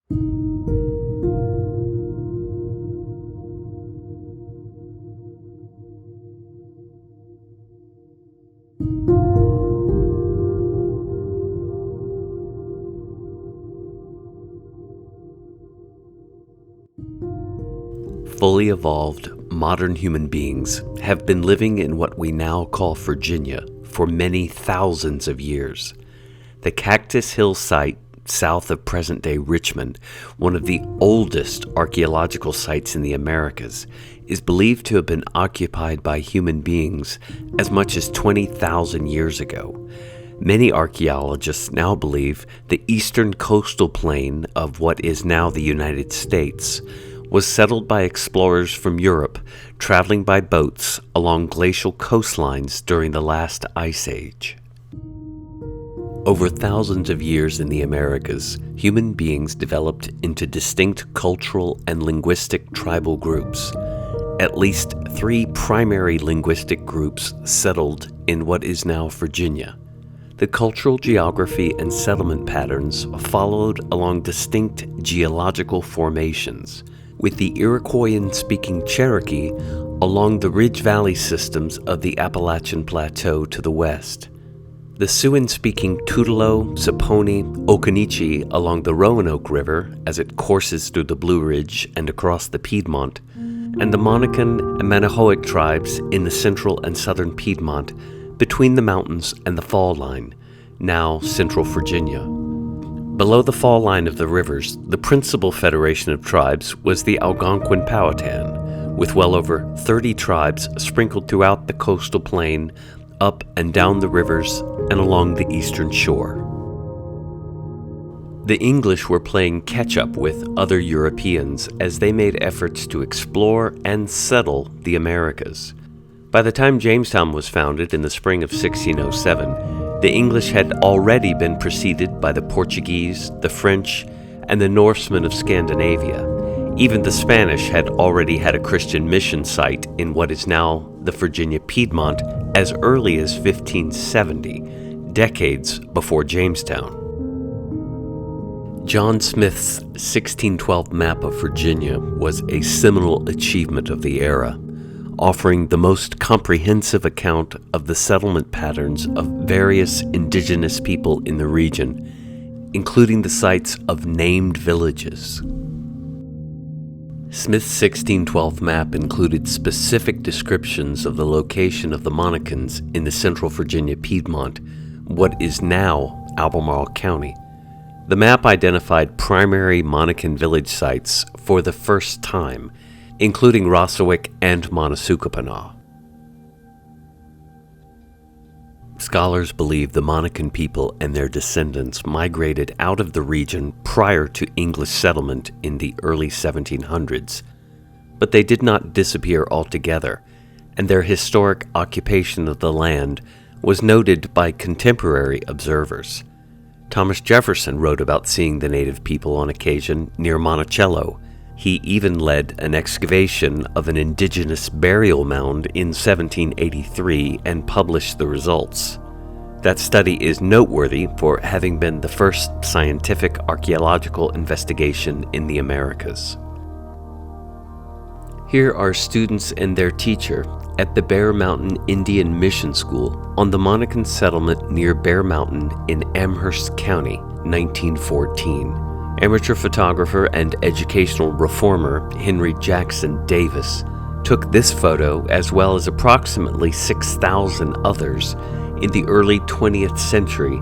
Fully evolved, modern human beings have been living in what we now call Virginia for many thousands of years. The Cactus Hill site south of present-day Richmond, one of the oldest archaeological sites in the Americas, is believed to have been occupied by human beings as much as 20,000 years ago. Many archaeologists now believe the eastern coastal plain of what is now the United States was settled by explorers from Europe traveling by boats along glacial coastlines during the last ice age. Over thousands of years in the Americas, human beings developed into distinct cultural and linguistic tribal groups. At least 3 primary linguistic groups settled in what is now Virginia. The cultural geography and settlement patterns followed along distinct geological formations, with the Iroquoian-speaking Cherokee along the Ridge Valley systems of the Appalachian Plateau to the west, the Siouan-speaking Tutelo, Saponi, Occaneechi along the Roanoke River as it courses through the Blue Ridge and across the Piedmont, and the Monacan and Manahoic tribes in the central and southern Piedmont between the mountains and the fall line, now central Virginia. Below the fall line of the rivers, the principal federation of tribes was the Algonquin Powhatan, with well over 30 tribes sprinkled throughout the coastal plain, up and down the rivers, and along the eastern shore. The English were playing catch-up with other Europeans as they made efforts to explore and settle the Americas. By the time Jamestown was founded in the spring of 1607, the English had already been preceded by the Portuguese, the French, and the Norsemen of Scandinavia. Even the Spanish had already had a Christian mission site in what is now the Virginia Piedmont as early as 1570, decades before Jamestown. John Smith's 1612 map of Virginia was a seminal achievement of the era, offering the most comprehensive account of the settlement patterns of various indigenous people in the region, including the sites of named villages. Smith's 1612 map included specific descriptions of the location of the Monacans in the central Virginia Piedmont, what is now Albemarle County. The map identified primary Monacan village sites for the first time, including Rossawick and Montezuma. Scholars believe the Monacan people and their descendants migrated out of the region prior to English settlement in the early 1700s, but they did not disappear altogether, and their historic occupation of the land was noted by contemporary observers. Thomas Jefferson wrote about seeing the native people on occasion near Monticello. He even led an excavation of an indigenous burial mound in 1783 and published the results. That study is noteworthy for having been the first scientific archaeological investigation in the Americas. Here are students and their teacher at the Bear Mountain Indian Mission School on the Monacan settlement near Bear Mountain in Amherst County, 1914. Amateur photographer and educational reformer Henry Jackson Davis took this photo as well as approximately 6,000 others in the early 20th century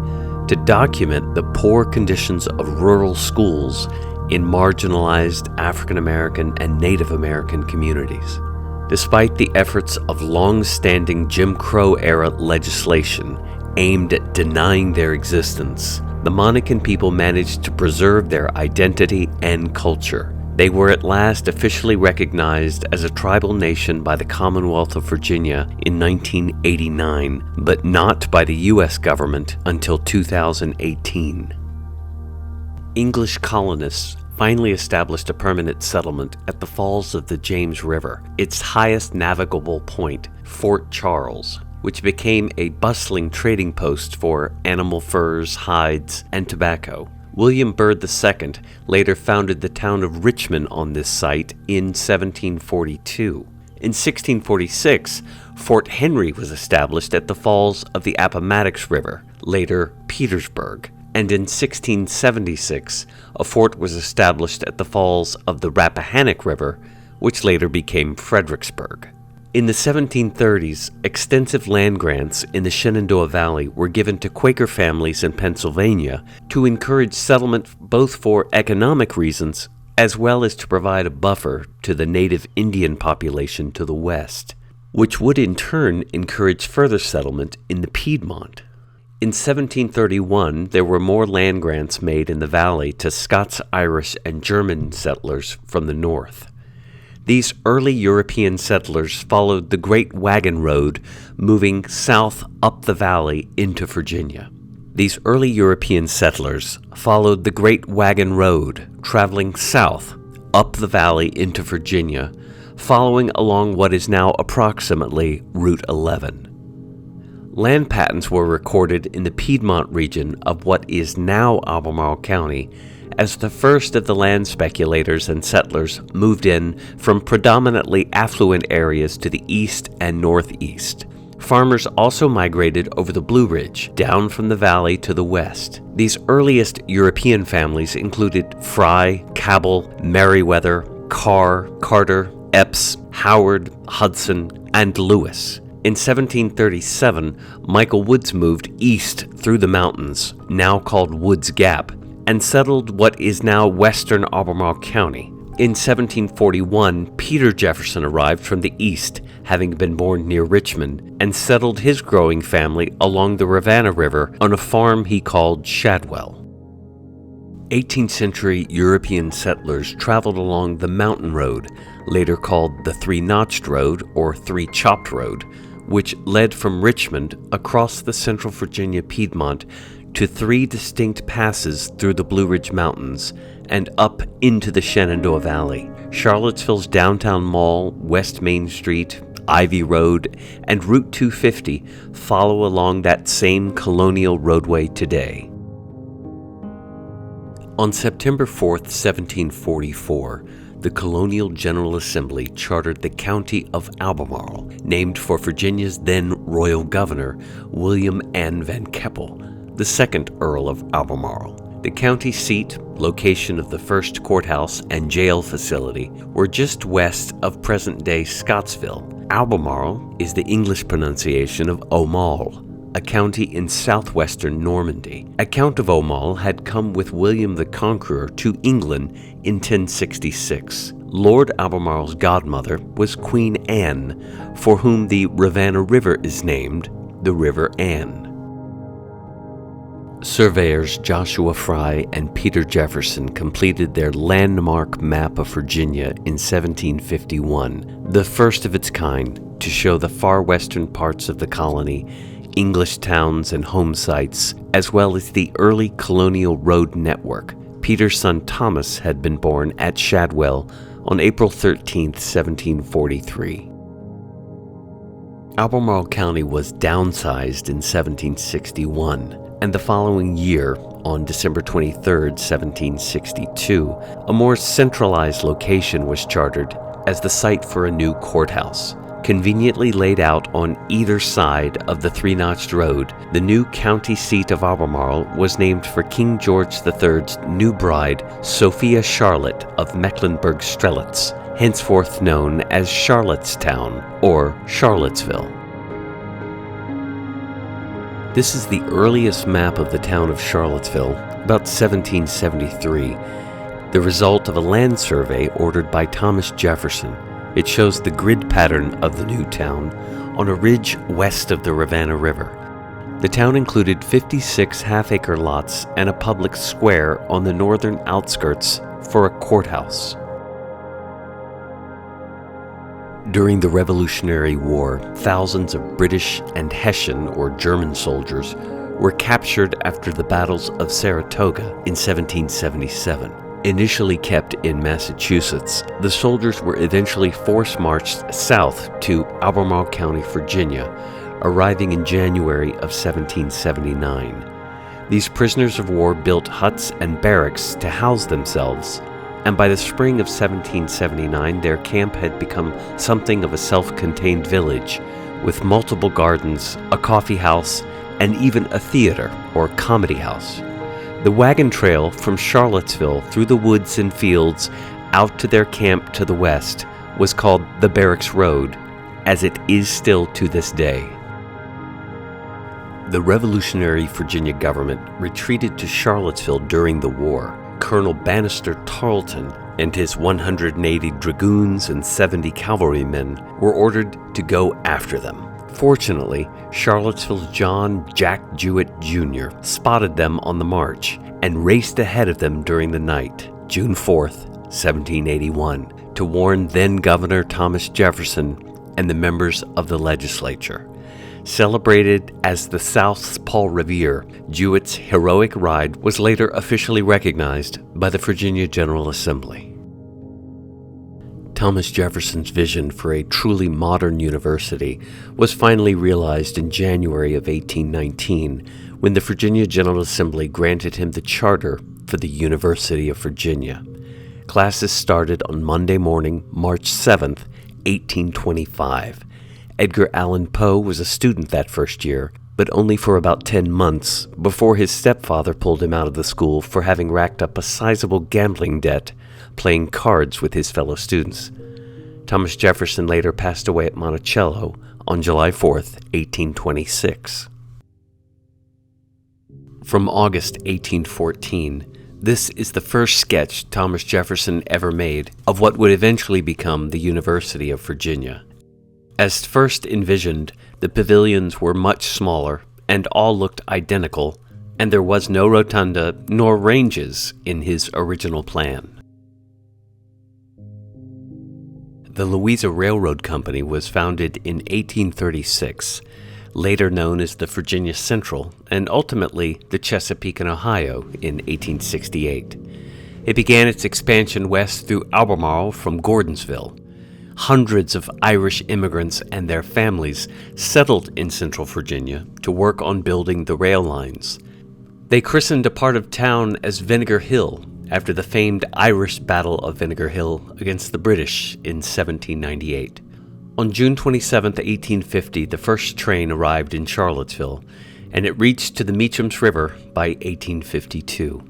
to document the poor conditions of rural schools in marginalized African American and Native American communities. Despite the efforts of long-standing Jim Crow-era legislation aimed at denying their existence, the Monacan people managed to preserve their identity and culture. They were at last officially recognized as a tribal nation by the Commonwealth of Virginia in 1989, but not by the U.S. government until 2018. English colonists finally established a permanent settlement at the falls of the James River, its highest navigable point, Fort Charles, which became a bustling trading post for animal furs, hides, and tobacco. William Byrd II later founded the town of Richmond on this site in 1742. In 1646, Fort Henry was established at the falls of the Appomattox River, later Petersburg, and in 1676, a fort was established at the falls of the Rappahannock River, which later became Fredericksburg. In the 1730s, extensive land grants in the Shenandoah Valley were given to Quaker families in Pennsylvania to encourage settlement both for economic reasons as well as to provide a buffer to the native Indian population to the west, which would in turn encourage further settlement in the Piedmont. In 1731, there were more land grants made in the valley to Scots, Irish, and German settlers from the north. These early European settlers followed the Great Wagon Road, moving south up the valley into Virginia. These early European settlers followed the Great Wagon Road, traveling south up the valley into Virginia, following along what is now approximately Route 11. Land patents were recorded in the Piedmont region of what is now Albemarle County as the first of the land speculators and settlers moved in from predominantly affluent areas to the east and northeast. Farmers also migrated over the Blue Ridge, down from the valley to the west. These earliest European families included Fry, Cabell, Meriwether, Carr, Carter, Epps, Howard, Hudson, and Lewis. In 1737, Michael Woods moved east through the mountains, now called Woods Gap, and settled what is now western Albemarle County. In 1741, Peter Jefferson arrived from the east, having been born near Richmond, and settled his growing family along the Ravenna River on a farm he called Shadwell. 18th century European settlers traveled along the Mountain Road, later called the Three-Notched Road or Three-Chopped Road, which led from Richmond across the central Virginia Piedmont to three distinct passes through the Blue Ridge Mountains and up into the Shenandoah Valley. Charlottesville's downtown mall, West Main Street, Ivy Road, and Route 250 follow along that same colonial roadway today. On September 4th, 1744, the Colonial General Assembly chartered the County of Albemarle, named for Virginia's then Royal Governor, William N. Van Keppel, the second Earl of Albemarle. The county seat, location of the first courthouse and jail facility, were just west of present-day Scottsville. Albemarle is the English pronunciation of Aumale, a county in southwestern Normandy. A Count of Aumale had come with William the Conqueror to England in 1066. Lord Albemarle's godmother was Queen Anne, for whom the Ravenna River is named, the River Anne. Surveyors Joshua Fry and Peter Jefferson completed their landmark map of Virginia in 1751, the first of its kind to show the far western parts of the colony, English towns and home sites, as well as the early colonial road network. Peter's son Thomas had been born at Shadwell on April 13, 1743. Albemarle County was downsized in 1761, and the following year, on December 23, 1762, a more centralized location was chartered as the site for a new courthouse. Conveniently laid out on either side of the Three-Notched Road, the new county seat of Albemarle was named for King George III's new bride, Sophia Charlotte of Mecklenburg-Strelitz, henceforth known as Charlottetown or Charlottesville. This is the earliest map of the town of Charlottesville, about 1773, the result of a land survey ordered by Thomas Jefferson. It shows the grid pattern of the new town on a ridge west of the Ravenna River. The town included 56 half-acre lots and a public square on the northern outskirts for a courthouse. During the Revolutionary War, thousands of British and Hessian or German soldiers were captured after the battles of Saratoga in 1777. Initially kept in Massachusetts, the soldiers were eventually force-marched south to Albemarle County, Virginia, arriving in January of 1779. These prisoners of war built huts and barracks to house themselves, and by the spring of 1779 their camp had become something of a self-contained village, with multiple gardens, a coffee house, and even a theater or comedy house. The wagon trail from Charlottesville through the woods and fields out to their camp to the west was called the Barracks Road, as it is still to this day. The Revolutionary Virginia government retreated to Charlottesville during the war. Colonel Bannister Tarleton and his 180 dragoons and 70 cavalrymen were ordered to go after them. Fortunately, Charlottesville's John Jack Jewett Jr. spotted them on the march and raced ahead of them during the night, June 4th, 1781, to warn then-Governor Thomas Jefferson and the members of the legislature. Celebrated as the South's Paul Revere, Jewett's heroic ride was later officially recognized by the Virginia General Assembly. Thomas Jefferson's vision for a truly modern university was finally realized in January of 1819, when the Virginia General Assembly granted him the charter for the University of Virginia. Classes started on Monday morning, March 7th, 1825. Edgar Allan Poe was a student that first year, but only for about 10 months before his stepfather pulled him out of the school for having racked up a sizable gambling debt playing cards with his fellow students. Thomas Jefferson later passed away at Monticello on July 4th, 1826. From August 1814, this is the first sketch Thomas Jefferson ever made of what would eventually become the University of Virginia. As first envisioned, the pavilions were much smaller and all looked identical, and there was no rotunda nor ranges in his original plan. The Louisa Railroad Company was founded in 1836, later known as the Virginia Central, and ultimately the Chesapeake and Ohio in 1868. It began its expansion west through Albemarle from Gordonsville. Hundreds of Irish immigrants and their families settled in Central Virginia to work on building the rail lines. They christened a part of town as Vinegar Hill, after the famed Irish Battle of Vinegar Hill against the British in 1798. On June 27, 1850, the first train arrived in Charlottesville, and it reached to the Meacham's River by 1852.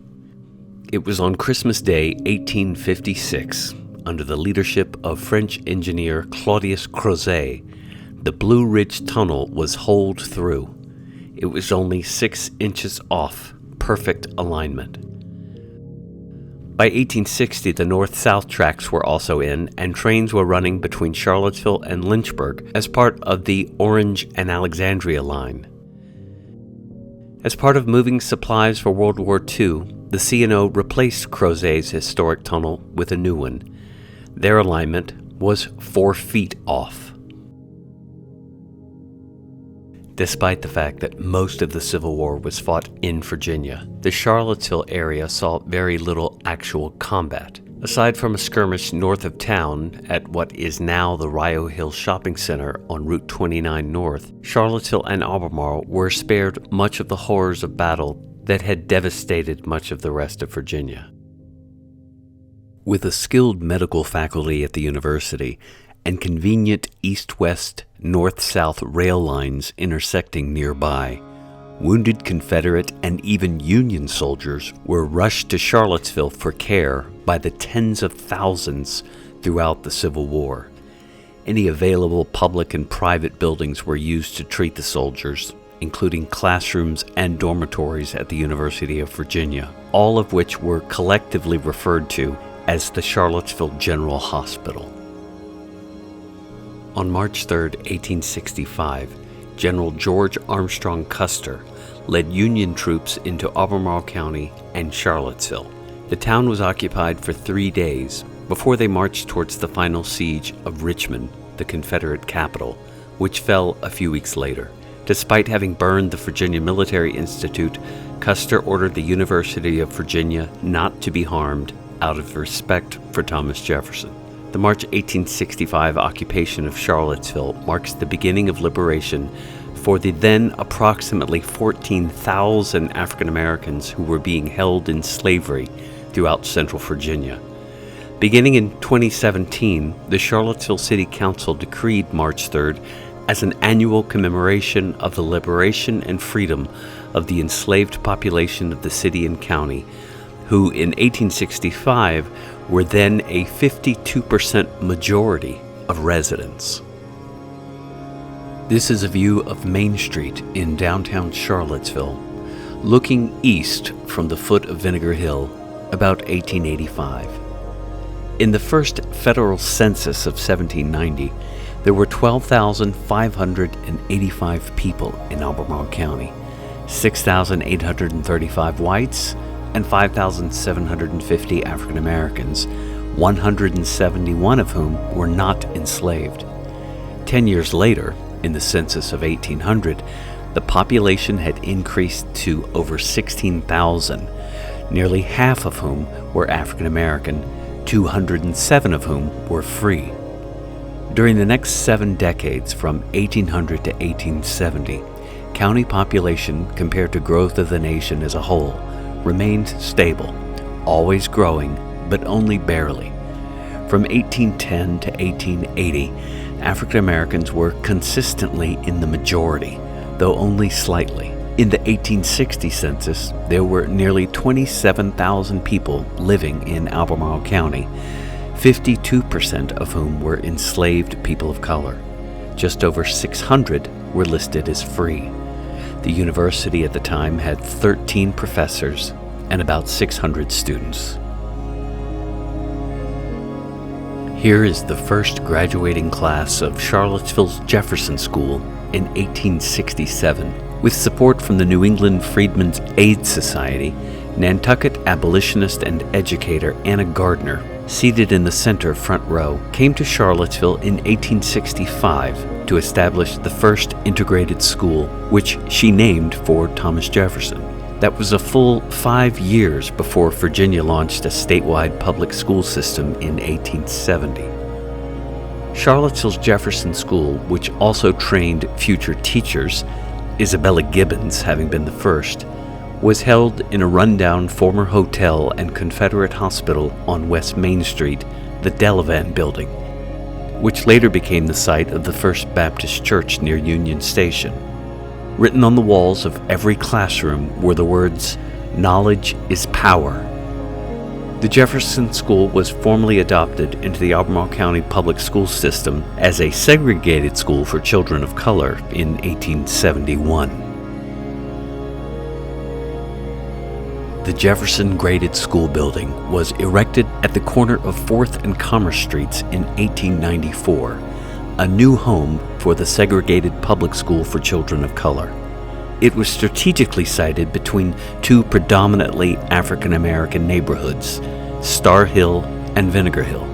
It was on Christmas Day, 1856, under the leadership of French engineer Claudius Crozet, the Blue Ridge Tunnel was holed through. It was only 6 inches off, perfect alignment. By 1860, the north-south tracks were also in, and trains were running between Charlottesville and Lynchburg as part of the Orange and Alexandria line. As part of moving supplies for World War II, the C&O replaced Crozet's historic tunnel with a new one. Their alignment was 4 feet off. Despite the fact that most of the Civil War was fought in Virginia, the Charlottesville area saw very little actual combat. Aside from a skirmish north of town at what is now the Rio Hill Shopping Center on Route 29 North, Charlottesville and Albemarle were spared much of the horrors of battle that had devastated much of the rest of Virginia. With a skilled medical faculty at the university and convenient east-west, north-south rail lines intersecting nearby, wounded Confederate and even Union soldiers were rushed to Charlottesville for care by the tens of thousands throughout the Civil War. Any available public and private buildings were used to treat the soldiers, including classrooms and dormitories at the University of Virginia, all of which were collectively referred to as the Charlottesville General Hospital. On March 3, 1865, General George Armstrong Custer led Union troops into Albemarle County and Charlottesville. The town was occupied for 3 days before they marched towards the final siege of Richmond, the Confederate capital, which fell a few weeks later. Despite having burned the Virginia Military Institute, Custer ordered the University of Virginia not to be harmed out of respect for Thomas Jefferson. The March 1865 occupation of Charlottesville marks the beginning of liberation for the then approximately 14,000 African Americans who were being held in slavery throughout Central Virginia. Beginning in 2017, the Charlottesville City Council decreed March 3rd as an annual commemoration of the liberation and freedom of the enslaved population of the city and county, who in 1865 were then a 52% majority of residents. This is a view of Main Street in downtown Charlottesville, looking east from the foot of Vinegar Hill, about 1885. In the first federal census of 1790, there were 12,585 people in Albemarle County, 6,835 whites, and 5,750 African Americans, 171 of whom were not enslaved. 10 years later, in the census of 1800, the population had increased to over 16,000, nearly half of whom were African American, 207 of whom were free. During the next 7 decades, from 1800 to 1870, county population compared to growth of the nation as a whole remained stable, always growing, but only barely. From 1810 to 1880, African Americans were consistently in the majority, though only slightly. In the 1860 census, there were nearly 27,000 people living in Albemarle County, 52% of whom were enslaved people of color. Just over 600 were listed as free. The university at the time had 13 professors and about 600 students. Here is the first graduating class of Charlottesville's Jefferson School in 1867. With support from the New England Freedmen's Aid Society, Nantucket abolitionist and educator Anna Gardner, seated in the center front row, came to Charlottesville in 1865 to establish the first integrated school, which she named for Thomas Jefferson. That was a full 5 years before Virginia launched a statewide public school system in 1870. Charlottesville's Jefferson School, which also trained future teachers, Isabella Gibbons having been the first, was held in a rundown former hotel and Confederate hospital on West Main Street, the Delavan Building, which later became the site of the First Baptist Church near Union Station. Written on the walls of every classroom were the words, "Knowledge is power." The Jefferson School was formally adopted into the Albemarle County public school system as a segregated school for children of color in 1871. The Jefferson Graded School Building was erected at the corner of 4th and Commerce Streets in 1894, a new home for the segregated public school for children of color. It was strategically sited between 2 predominantly African American neighborhoods, Star Hill and Vinegar Hill.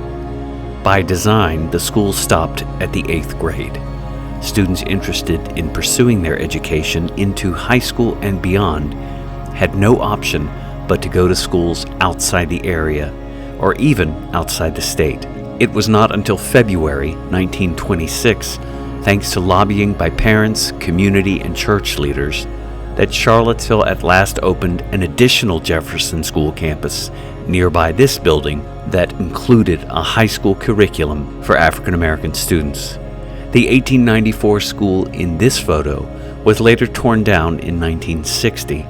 By design, the school stopped at the 8th grade. Students interested in pursuing their education into high school and beyond had no option but to go to schools outside the area or even outside the state. It was not until February 1926, thanks to lobbying by parents, community, and church leaders, that Charlottesville at last opened an additional Jefferson School campus nearby this building that included a high school curriculum for African American students. The 1894 school in this photo was later torn down in 1960,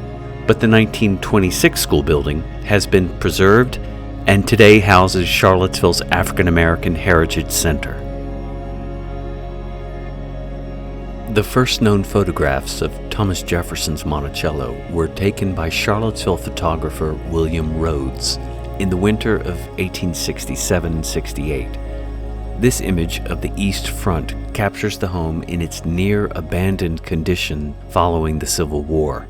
but the 1926 school building has been preserved and today houses Charlottesville's African American Heritage Center. The first known photographs of Thomas Jefferson's Monticello were taken by Charlottesville photographer William Rhodes in the winter of 1867-68. This image of the east front captures the home in its near-abandoned condition following the Civil War,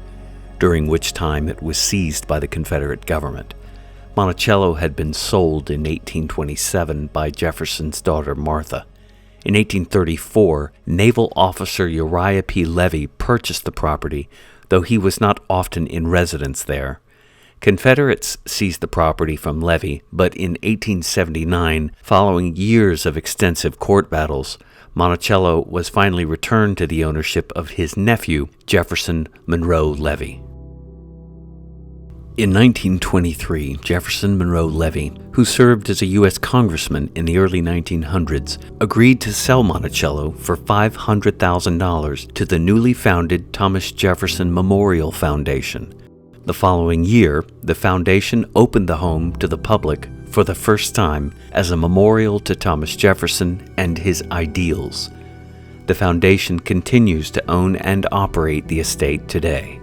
during which time it was seized by the Confederate government. Monticello had been sold in 1827 by Jefferson's daughter Martha. In 1834, naval officer Uriah P. Levy purchased the property, though he was not often in residence there. Confederates seized the property from Levy, but in 1879, following years of extensive court battles, Monticello was finally returned to the ownership of his nephew, Jefferson Monroe Levy. In 1923, Jefferson Monroe Levy, who served as a U.S. congressman in the early 1900s, agreed to sell Monticello for $500,000 to the newly founded Thomas Jefferson Memorial Foundation. The following year, the foundation opened the home to the public for the first time as a memorial to Thomas Jefferson and his ideals. The foundation continues to own and operate the estate today.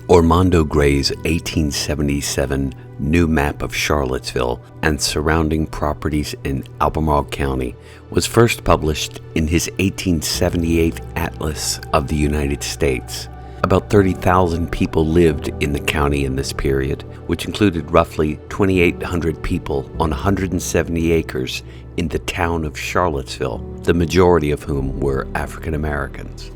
Ormondo Gray's 1877 New Map of Charlottesville and surrounding properties in Albemarle County was first published in his 1878 Atlas of the United States. About 30,000 people lived in the county in this period, which included roughly 2,800 people on 170 acres in the town of Charlottesville, the majority of whom were African Americans.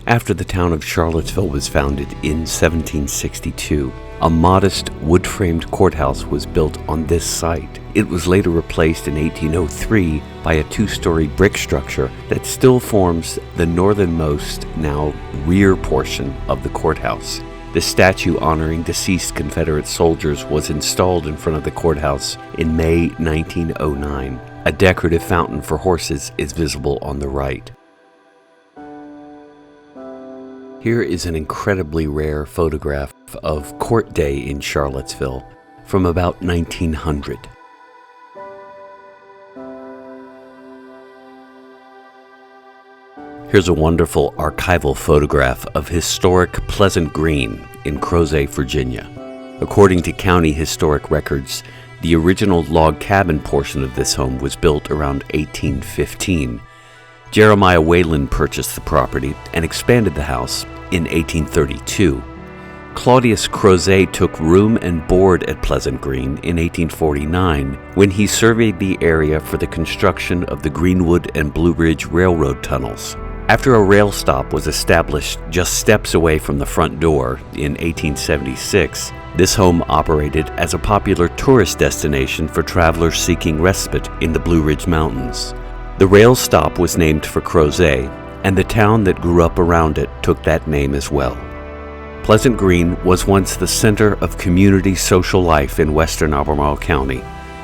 After the town of Charlottesville was founded in 1762, a modest wood-framed courthouse was built on this site. It was later replaced in 1803 by a two-story brick structure that still forms the northernmost, now rear portion of the courthouse. The statue honoring deceased Confederate soldiers was installed in front of the courthouse in May 1909. A decorative fountain for horses is visible on the right. Here is an incredibly rare photograph of Court Day in Charlottesville from about 1900. Here's a wonderful archival photograph of historic Pleasant Green in Crozet, Virginia. According to county historic records, the original log cabin portion of this home was built around 1815. Jeremiah Whalen purchased the property and expanded the house in 1832. Claudius Crozet took room and board at Pleasant Green in 1849 when he surveyed the area for the construction of the Greenwood and Blue Ridge Railroad tunnels. After a rail stop was established just steps away from the front door in 1876, this home operated as a popular tourist destination for travelers seeking respite in the Blue Ridge Mountains. The rail stop was named for Crozet, and the town that grew up around it took that name as well. Pleasant Green was once the center of community social life in western Albemarle County,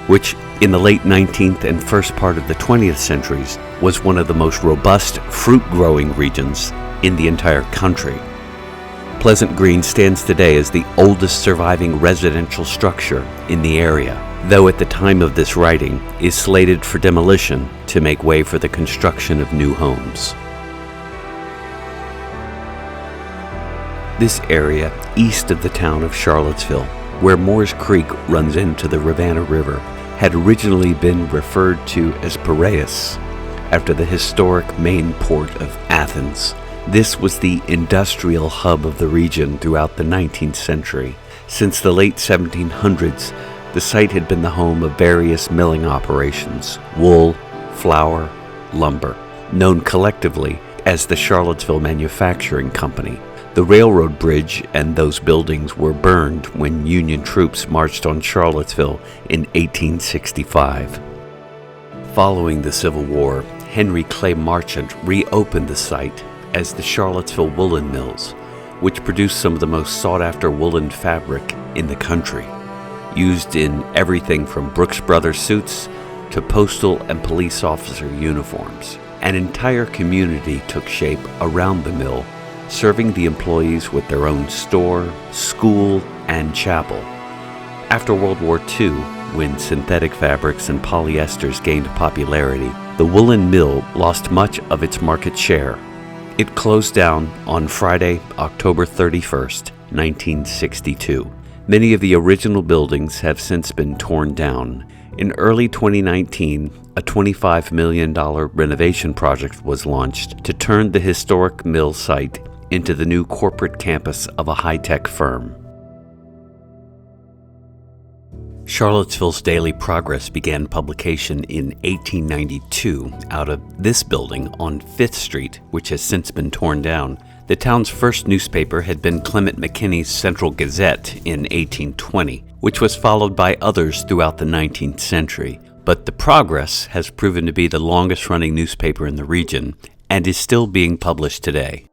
which in the late 19th and first part of the 20th centuries was one of the most robust fruit-growing regions in the entire country. Pleasant Green stands today as the oldest surviving residential structure in the area, though at the time of this writing is slated for demolition to make way for the construction of new homes. This area east of the town of Charlottesville, where Moores Creek runs into the Rivanna River, had originally been referred to as Piraeus, after the historic main port of Athens. This was the industrial hub of the region throughout the 19th century. Since the late 1700s, the site had been the home of various milling operations: wool, flour, lumber, known collectively as the Charlottesville Manufacturing Company. The railroad bridge and those buildings were burned when Union troops marched on Charlottesville in 1865. Following the Civil War, Henry Clay Marchant reopened the site as the Charlottesville Woolen Mills, which produced some of the most sought-after woolen fabric in the country, used in everything from Brooks Brothers suits to postal and police officer uniforms. An entire community took shape around the mill, serving the employees with their own store, school, and chapel. After World War II, when synthetic fabrics and polyesters gained popularity, the woolen mill lost much of its market share. It closed down on Friday, October 31st, 1962. Many of the original buildings have since been torn down. In early 2019, a $25 million renovation project was launched to turn the historic mill site into the new corporate campus of a high-tech firm. Charlottesville's Daily Progress began publication in 1892 out of this building on 5th Street, which has since been torn down. The town's first newspaper had been Clement McKinney's Central Gazette in 1820, which was followed by others throughout the 19th century. but the Progress has proven to be the longest-running newspaper in the region and is still being published today.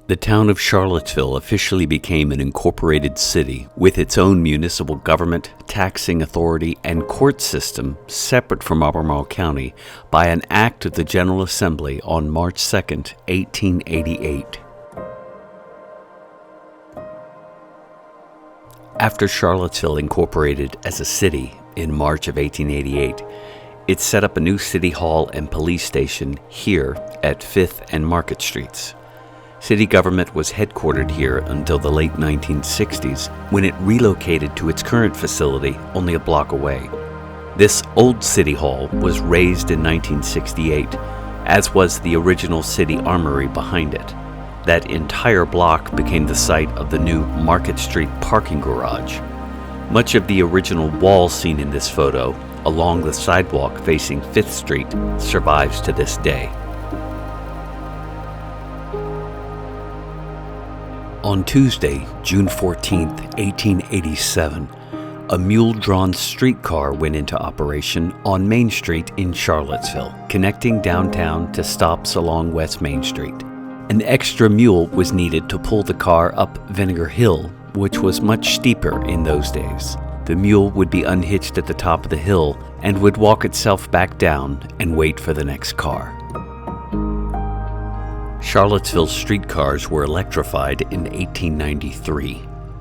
The town of Charlottesville officially became an incorporated city with its own municipal government, taxing authority, and court system separate from Albemarle County by an act of the General Assembly on March 2, 1888. After Charlottesville incorporated as a city in March of 1888, it set up a new city hall and police station here at 5th and Market Streets. City government was headquartered here until the late 1960s, when it relocated to its current facility only a block away. This old city hall was razed in 1968, as was the original city armory behind it. That entire block became the site of the new Market Street parking garage. Much of the original wall seen in this photo, along the sidewalk facing 5th Street, survives to this day. On Tuesday, June 14, 1887, a mule-drawn streetcar went into operation on Main Street in Charlottesville, connecting downtown to stops along West Main Street. An extra mule was needed to pull the car up Vinegar Hill, which was much steeper in those days. The mule would be unhitched at the top of the hill and would walk itself back down and wait for the next car. Charlottesville streetcars were electrified in 1893.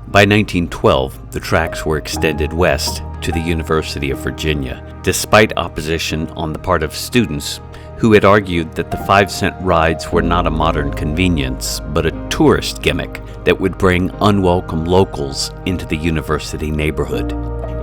By 1912, the tracks were extended west to the University of Virginia, despite opposition on the part of students who had argued that the 5-cent rides were not a modern convenience, but a tourist gimmick that would bring unwelcome locals into the university neighborhood.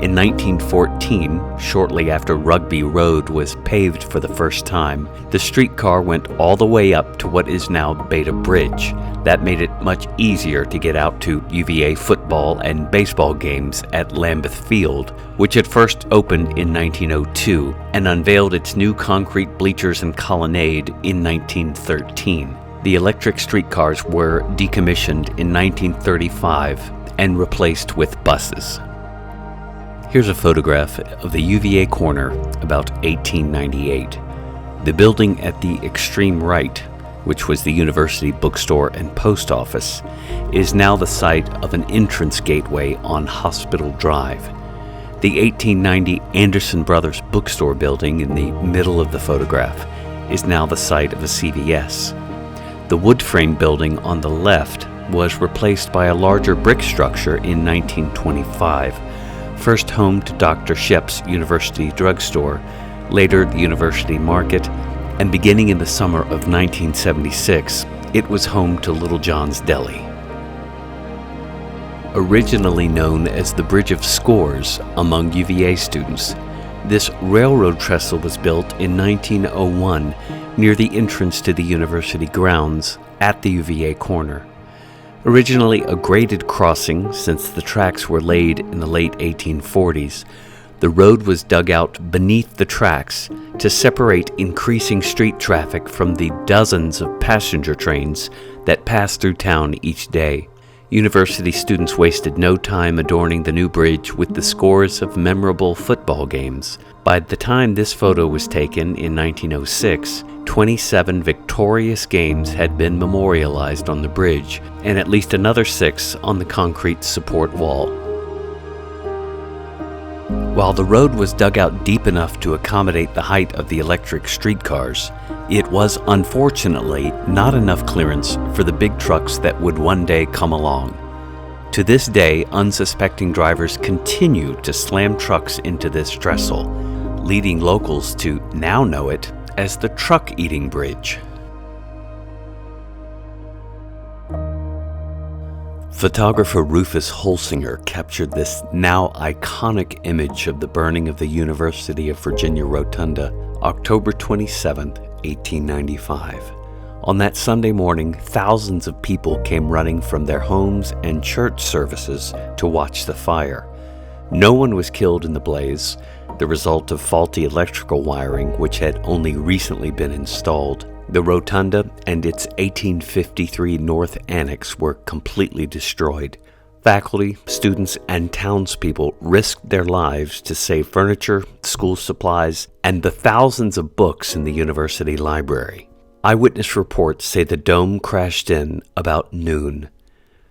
In 1914, shortly after Rugby Road was paved for the first time, the streetcar went all the way up to what is now Beta Bridge. That made it much easier to get out to UVA football and baseball games at Lambeth Field, which had first opened in 1902 and unveiled its new concrete bleachers and colonnade in 1913. The electric streetcars were decommissioned in 1935 and replaced with buses. Here's a photograph of the UVA corner about 1898. The building at the extreme right, which was the university bookstore and post office, is now the site of an entrance gateway on Hospital Drive. The 1890 Anderson Brothers bookstore building in the middle of the photograph is now the site of a CVS. The wood frame building on the left was replaced by a larger brick structure in 1925, first home to Dr. Shep's University Drugstore, later the University Market, and beginning in the summer of 1976, it was home to Little John's Deli. Originally known as the Bridge of Scores among UVA students, this railroad trestle was built in 1901 near the entrance to the university grounds at the UVA corner. Originally a graded crossing since the tracks were laid in the late 1840s, the road was dug out beneath the tracks to separate increasing street traffic from the dozens of passenger trains that passed through town each day. University students wasted no time adorning the new bridge with the scores of memorable football games. By the time this photo was taken in 1906, 27 victorious games had been memorialized on the bridge, and at least another 6 on the concrete support wall. While the road was dug out deep enough to accommodate the height of the electric streetcars, it was unfortunately not enough clearance for the big trucks that would one day come along. To this day, unsuspecting drivers continue to slam trucks into this trestle, leading locals to now know it as the Truck-Eating Bridge. Photographer Rufus Holsinger captured this now iconic image of the burning of the University of Virginia Rotunda, October 27, 1895. On that Sunday morning, thousands of people came running from their homes and church services to watch the fire. No one was killed in the blaze, the result of faulty electrical wiring which had only recently been installed. The rotunda and its 1853 North Annex were completely destroyed. Faculty, students, and townspeople risked their lives to save furniture, school supplies, and the thousands of books in the university library. Eyewitness reports say the dome crashed in about noon.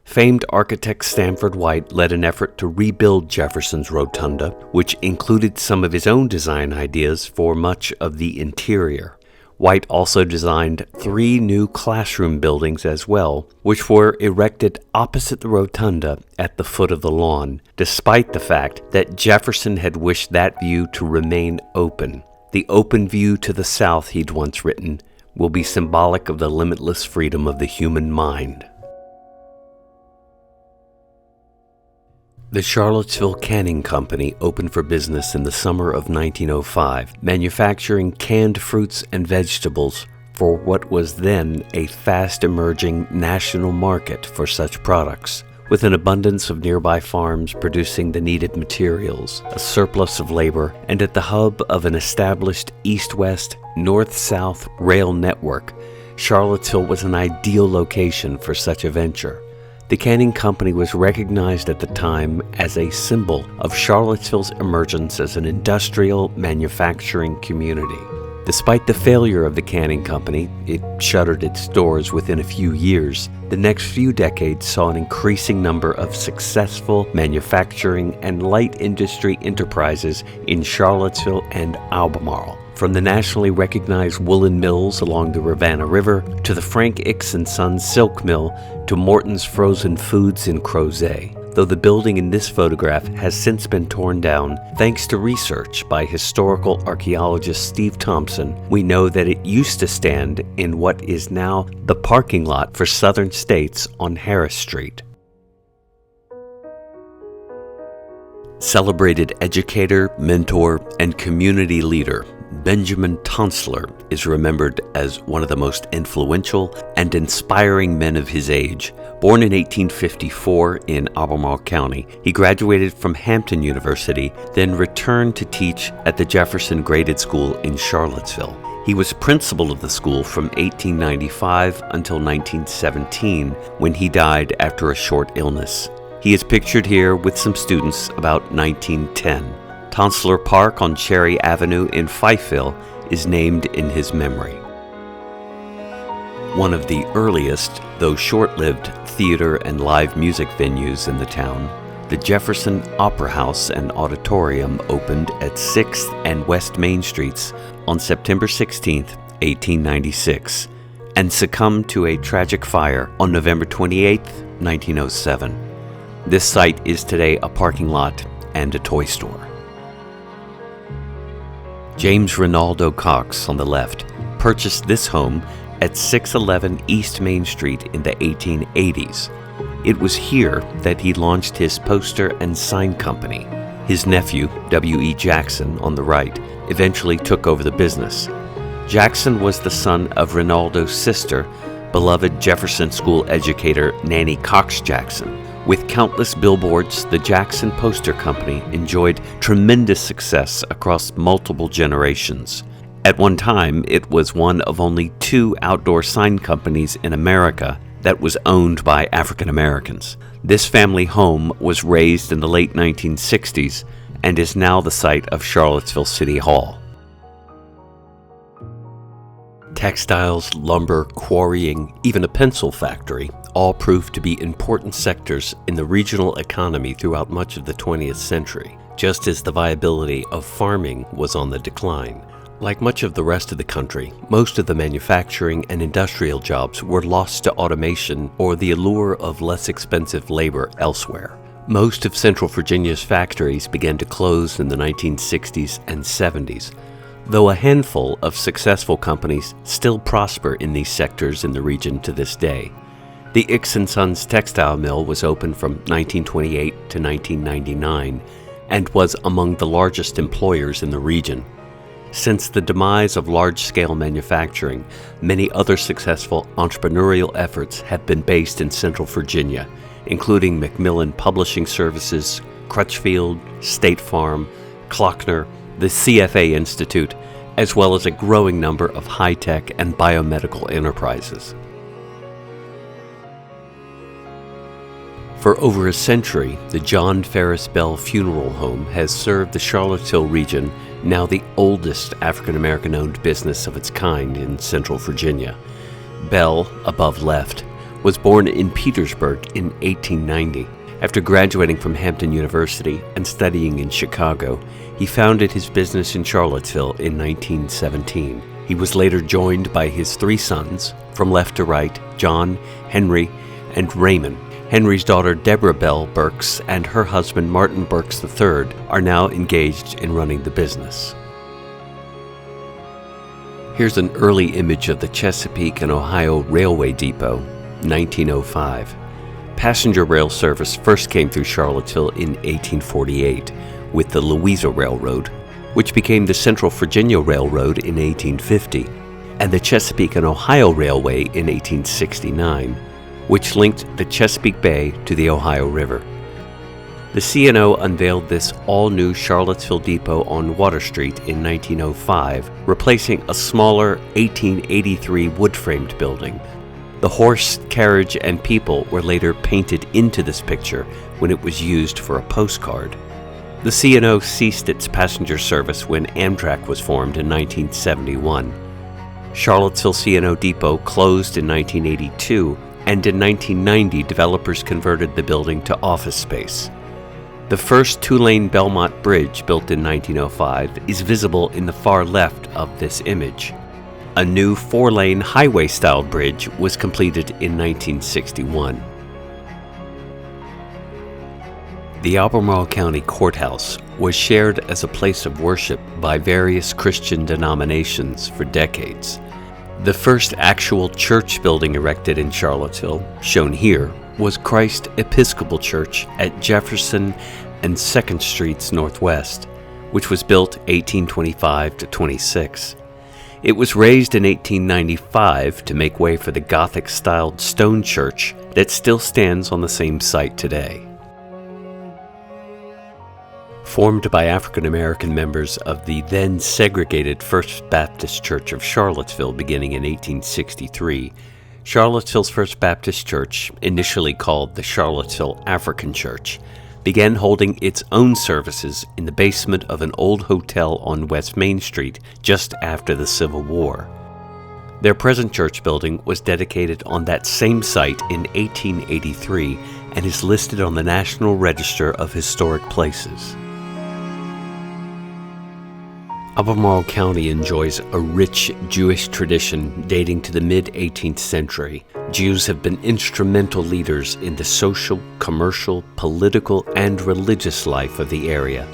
Famed architect Stanford White led an effort to rebuild Jefferson's rotunda, which included some of his own design ideas for much of the interior. White also designed 3 new classroom buildings as well, which were erected opposite the rotunda at the foot of the lawn, despite the fact that Jefferson had wished that view to remain open. The open view to the south, he'd once written, will be symbolic of the limitless freedom of the human mind. The Charlottesville Canning Company opened for business in the summer of 1905, manufacturing canned fruits and vegetables for what was then a fast-emerging national market for such products, with an abundance of nearby farms producing the needed materials, a surplus of labor, and at the hub of an established east-west, north-south rail network, Charlottesville was an ideal location for such a venture. The Canning Company was recognized at the time as a symbol of Charlottesville's emergence as an industrial manufacturing community. Despite the failure of the Canning Company, it shuttered its doors within a few years. The next few decades saw an increasing number of successful manufacturing and light industry enterprises in Charlottesville and Albemarle. From the nationally recognized woolen mills along the Rivanna River, to the Frank Ix & Sons silk mill, to Morton's frozen foods in Crozet. Though the building in this photograph has since been torn down, thanks to research by historical archaeologist Steve Thompson, we know that it used to stand in what is now the parking lot for Southern States on Harris Street. Celebrated educator, mentor, and community leader, Benjamin Tonsler is remembered as one of the most influential and inspiring men of his age. Born in 1854 in Albemarle County, he graduated from Hampton University, then returned to teach at the Jefferson Graded School in Charlottesville. He was principal of the school from 1895 until 1917, when he died after a short illness. He is pictured here with some students about 1910. Tonsler Park on Cherry Avenue in Fifeville is named in his memory. One of the earliest, though short-lived, theater and live music venues in the town, the Jefferson Opera House and Auditorium opened at 6th and West Main Streets on September 16, 1896, and succumbed to a tragic fire on November 28, 1907. This site is today a parking lot and a toy store. James Rinaldo Cox, on the left, purchased this home at 611 East Main Street in the 1880s. It was here that he launched his poster and sign company. His nephew, W.E. Jackson, on the right, eventually took over the business. Jackson was the son of Rinaldo's sister, beloved Jefferson School educator Nanny Cox Jackson. With countless billboards, the Jackson Poster Company enjoyed tremendous success across multiple generations. At one time, it was one of only 2 outdoor sign companies in America that was owned by African Americans. This family home was razed in the late 1960s and is now the site of Charlottesville City Hall. Textiles, lumber, quarrying, even a pencil factory all proved to be important sectors in the regional economy throughout much of the 20th century, just as the viability of farming was on the decline. Like much of the rest of the country, most of the manufacturing and industrial jobs were lost to automation or the allure of less expensive labor elsewhere. Most of Central Virginia's factories began to close in the 1960s and 70s, though a handful of successful companies still prosper in these sectors in the region to this day. The Ix & Sons textile mill was opened from 1928 to 1999 and was among the largest employers in the region. Since the demise of large-scale manufacturing, many other successful entrepreneurial efforts have been based in Central Virginia, including Macmillan Publishing Services, Crutchfield, State Farm, Klockner, the CFA Institute, as well as a growing number of high-tech and biomedical enterprises. For over a century, the John Ferris Bell Funeral Home has served the Charlottesville region, now the oldest African-American owned business of its kind in Central Virginia. Bell, above left, was born in Petersburg in 1890. After graduating from Hampton University and studying in Chicago, he founded his business in Charlottesville in 1917. He was later joined by his three sons, from left to right, John, Henry, and Raymond. Henry's daughter Deborah Bell Burks and her husband Martin Burks III are now engaged in running the business. Here's an early image of the Chesapeake and Ohio Railway Depot, 1905. Passenger rail service first came through Charlottesville in 1848 with the Louisa Railroad, which became the Central Virginia Railroad in 1850, and the Chesapeake and Ohio Railway in 1869, which linked the Chesapeake Bay to the Ohio River. The C&O unveiled this all-new Charlottesville depot on Water Street in 1905, replacing a smaller 1883 wood-framed building. The horse, carriage, and people were later painted into this picture when it was used for a postcard. The C&O ceased its passenger service when Amtrak was formed in 1971. Charlottesville C&O Depot closed in 1982, and in 1990 developers converted the building to office space. The first two-lane Belmont Bridge, built in 1905, is visible in the far left of this image. A new four-lane highway-style bridge was completed in 1961. The Albemarle County Courthouse was shared as a place of worship by various Christian denominations for decades. The first actual church building erected in Charlottesville, shown here, was Christ Episcopal Church at Jefferson and 2nd Streets Northwest, which was built 1825 to 26. It was raised in 1895 to make way for the Gothic-styled stone church that still stands on the same site today. Formed by African-American members of the then segregated First Baptist Church of Charlottesville beginning in 1863, Charlottesville's First Baptist Church, initially called the Charlottesville African Church, began holding its own services in the basement of an old hotel on West Main Street just after the Civil War. Their present church building was dedicated on that same site in 1883 and is listed on the National Register of Historic Places. Albemarle County enjoys a rich Jewish tradition dating to the mid-18th century. Jews have been instrumental leaders in the social, commercial, political, and religious life of the area.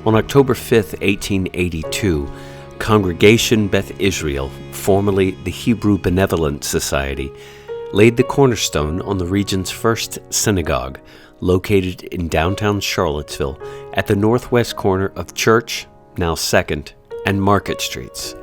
On October 5, 1882, Congregation Beth Israel, formerly the Hebrew Benevolent Society, laid the cornerstone on the region's first synagogue, located in downtown Charlottesville at the northwest corner of Church, now 2nd, and Market Streets.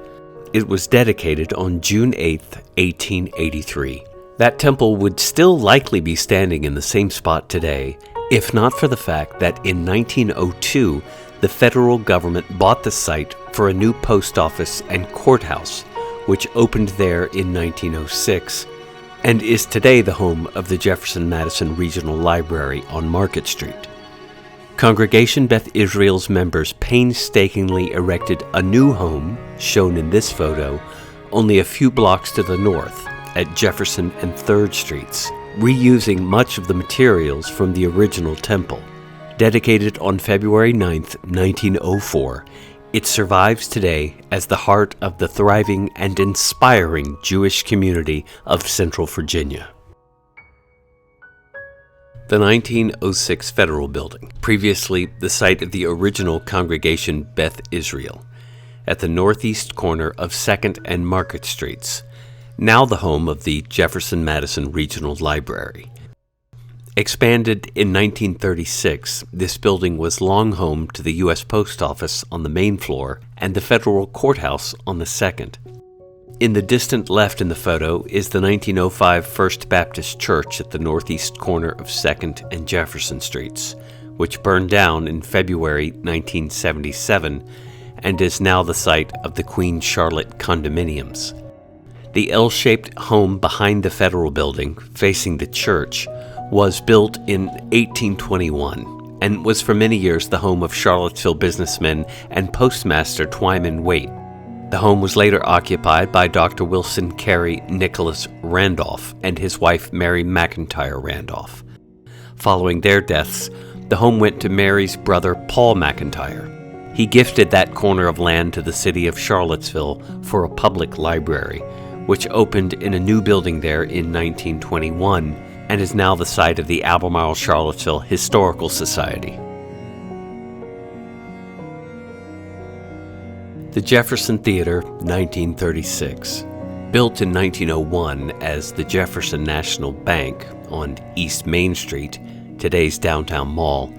It was dedicated on June 8, 1883. That temple would still likely be standing in the same spot today, if not for the fact that in 1902, the federal government bought the site for a new post office and courthouse, which opened there in 1906, and is today the home of the Jefferson-Madison Regional Library on Market Street. Congregation Beth Israel's members painstakingly erected a new home, shown in this photo, only a few blocks to the north, at Jefferson and 3rd Streets, reusing much of the materials from the original temple. Dedicated on February 9, 1904, it survives today as the heart of the thriving and inspiring Jewish community of Central Virginia. The 1906 Federal Building, previously the site of the original Congregation Beth Israel, at the northeast corner of 2nd and Market Streets, now the home of the Jefferson-Madison Regional Library. Expanded in 1936, this building was long home to the U.S. Post Office on the main floor and the federal courthouse on the 2nd. In the distant left in the photo is the 1905 First Baptist Church at the northeast corner of 2nd and Jefferson Streets, which burned down in February 1977 and is now the site of the Queen Charlotte condominiums. The L-shaped home behind the federal building, facing the church, was built in 1821 and was for many years the home of Charlottesville businessman and postmaster Twyman Waite. The home was later occupied by Dr. Wilson Carey Nicholas Randolph and his wife Mary McIntyre Randolph. Following their deaths, the home went to Mary's brother Paul McIntyre. He gifted that corner of land to the city of Charlottesville for a public library, which opened in a new building there in 1921 and is now the site of the Albemarle Charlottesville Historical Society. The Jefferson Theater, 1936. Built in 1901 as the Jefferson National Bank on East Main Street, today's downtown mall,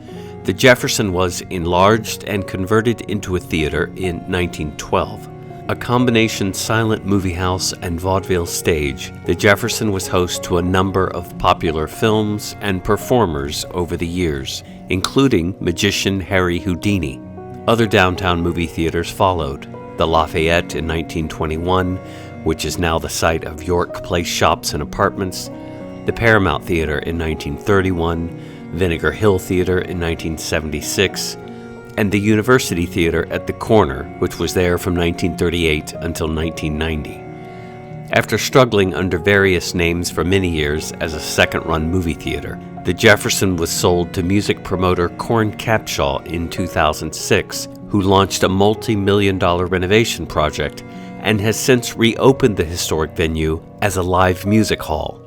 the Jefferson was enlarged and converted into a theater in 1912. A combination silent movie house and vaudeville stage, the Jefferson was host to a number of popular films and performers over the years, including magician Harry Houdini. Other downtown movie theaters followed: the Lafayette in 1921, which is now the site of York Place Shops and Apartments, the Paramount Theater in 1931, Vinegar Hill Theater in 1976, and the University Theater at the corner, which was there from 1938 until 1990. After struggling under various names for many years as a second-run movie theater, the Jefferson was sold to music promoter Corn Capshaw in 2006, who launched a multi-million-dollar renovation project and has since reopened the historic venue as a live music hall.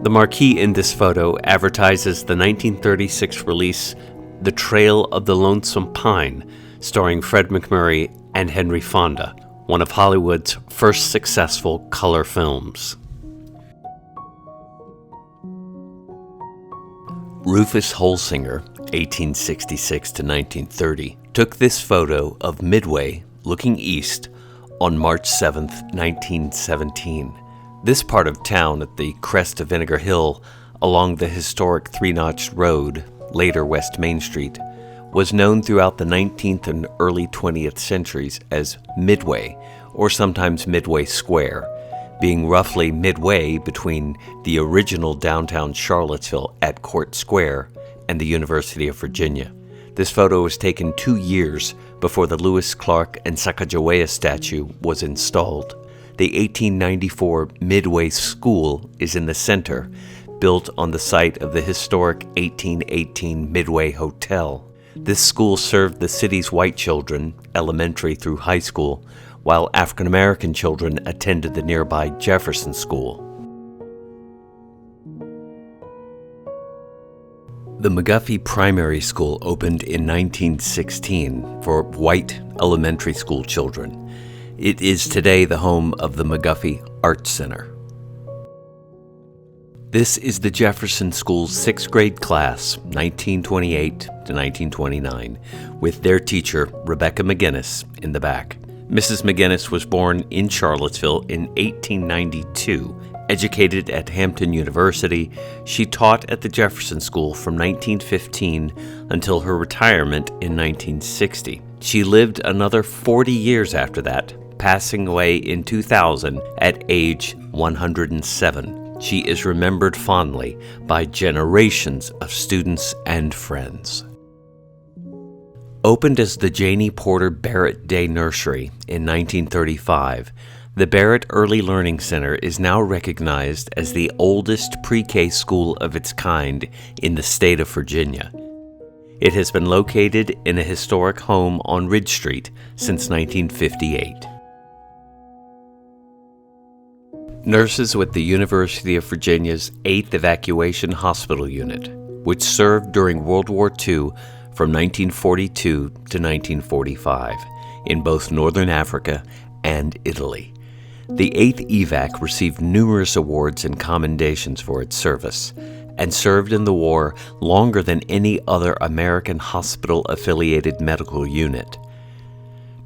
The marquee in this photo advertises the 1936 release The Trail of the Lonesome Pine, starring Fred MacMurray and Henry Fonda, one of Hollywood's first successful color films. Rufus Holsinger, 1866 to 1930, took this photo of Midway looking east on March 7, 1917. This part of town at the crest of Vinegar Hill, along the historic three-notched road, later West Main Street, was known throughout the 19th and early 20th centuries as Midway, or sometimes Midway Square, being roughly midway between the original downtown Charlottesville at Court Square and the University of Virginia. This photo was taken 2 years before the Lewis, Clark, and Sacagawea statue was installed. The 1894 Midway School is in the center, built on the site of the historic 1818 Midway Hotel. This school served the city's white children, elementary through high school, while African American children attended the nearby Jefferson School. The McGuffey Primary School opened in 1916 for white elementary school children. It is today the home of the McGuffey Art Center. This is the Jefferson School's 6th grade class, 1928 to 1929, with their teacher, Rebecca McGinnis, in the back. Mrs. McGinnis was born in Charlottesville in 1892. Educated at Hampton University, she taught at the Jefferson School from 1915 until her retirement in 1960. She lived another 40 years after that, passing away in 2000 at age 107. She is remembered fondly by generations of students and friends. Opened as the Janie Porter Barrett Day Nursery in 1935, the Barrett Early Learning Center is now recognized as the oldest pre-K school of its kind in the state of Virginia. It has been located in a historic home on Ridge Street since 1958. Nurses with the University of Virginia's 8th Evacuation Hospital Unit, which served during World War II from 1942 to 1945 in both Northern Africa and Italy. The 8th EVAC received numerous awards and commendations for its service and served in the war longer than any other American hospital-affiliated medical unit.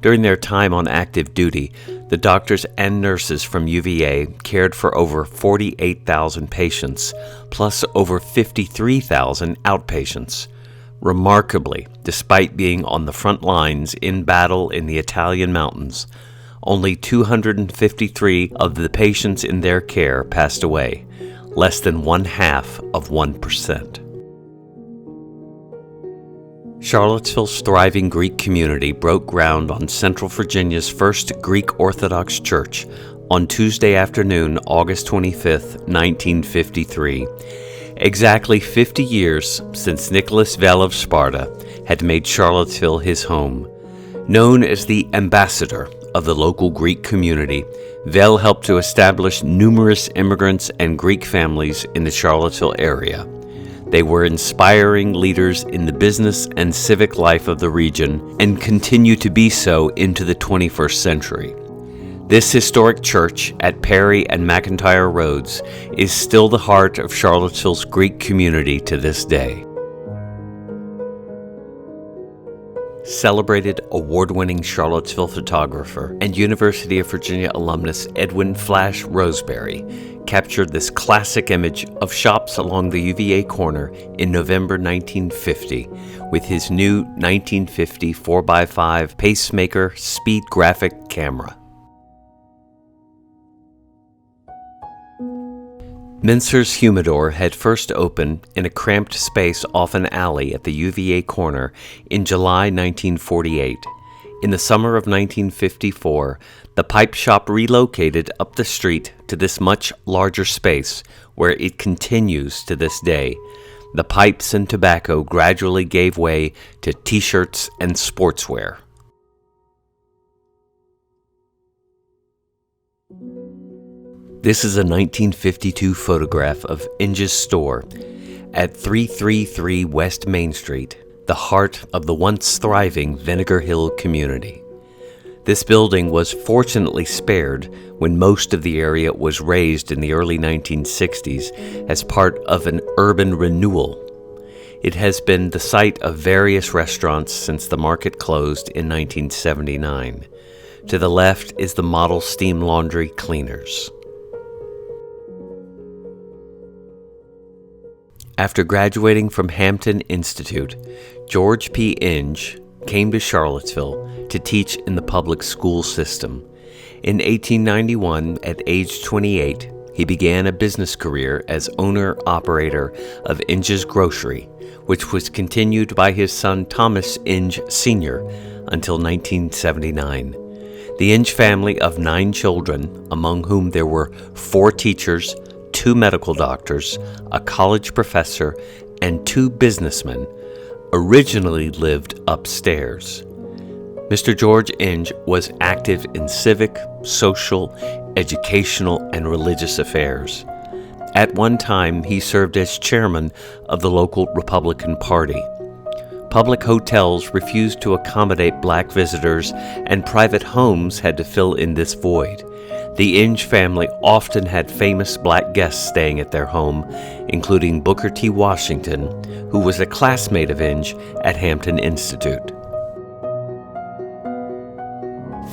During their time on active duty, the doctors and nurses from UVA cared for over 48,000 patients, plus over 53,000 outpatients. Remarkably, despite being on the front lines in battle in the Italian mountains, only 253 of the patients in their care passed away, less than 0.5%. Charlottesville's thriving Greek community broke ground on Central Virginia's first Greek Orthodox church on Tuesday afternoon, August 25, 1953, exactly 50 years since Nicholas Vell of Sparta had made Charlottesville his home. Known as the ambassador of the local Greek community, Vell helped to establish numerous immigrants and Greek families in the Charlottesville area. They were inspiring leaders in the business and civic life of the region and continue to be so into the 21st century. This historic church at Perry and McIntyre Roads is still the heart of Charlottesville's Greek community to this day. Celebrated award-winning Charlottesville photographer and University of Virginia alumnus Edwin Flash Roseberry captured this classic image of shops along the UVA corner in November 1950 with his new 1950 4x5 Pacemaker speed graphic camera. Mincer's Humidor had first opened in a cramped space off an alley at the UVA corner in July 1948. In the summer of 1954, the pipe shop relocated up the street to this much larger space where it continues to this day. The pipes and tobacco gradually gave way to t-shirts and sportswear. This is a 1952 photograph of Inge's store at 333 West Main Street, the heart of the once thriving Vinegar Hill community. This building was fortunately spared when most of the area was razed in the early 1960s as part of an urban renewal. It has been the site of various restaurants since the market closed in 1979. To the left is the Model Steam Laundry Cleaners. After graduating from Hampton Institute, George P. Inge came to Charlottesville to teach in the public school system. In 1891, at age 28, he began a business career as owner-operator of Inge's Grocery, which was continued by his son Thomas Inge Sr. until 1979. The Inge family of 9 children, among whom there were 4 teachers, 2 medical doctors, a college professor, and 2 businessmen, originally lived upstairs. Mr. George Inge was active in civic, social, educational, and religious affairs. At one time, he served as chairman of the local Republican Party. Public hotels refused to accommodate black visitors, and private homes had to fill in this void. The Inge family often had famous black guests staying at their home, including Booker T. Washington, who was a classmate of Inge at Hampton Institute.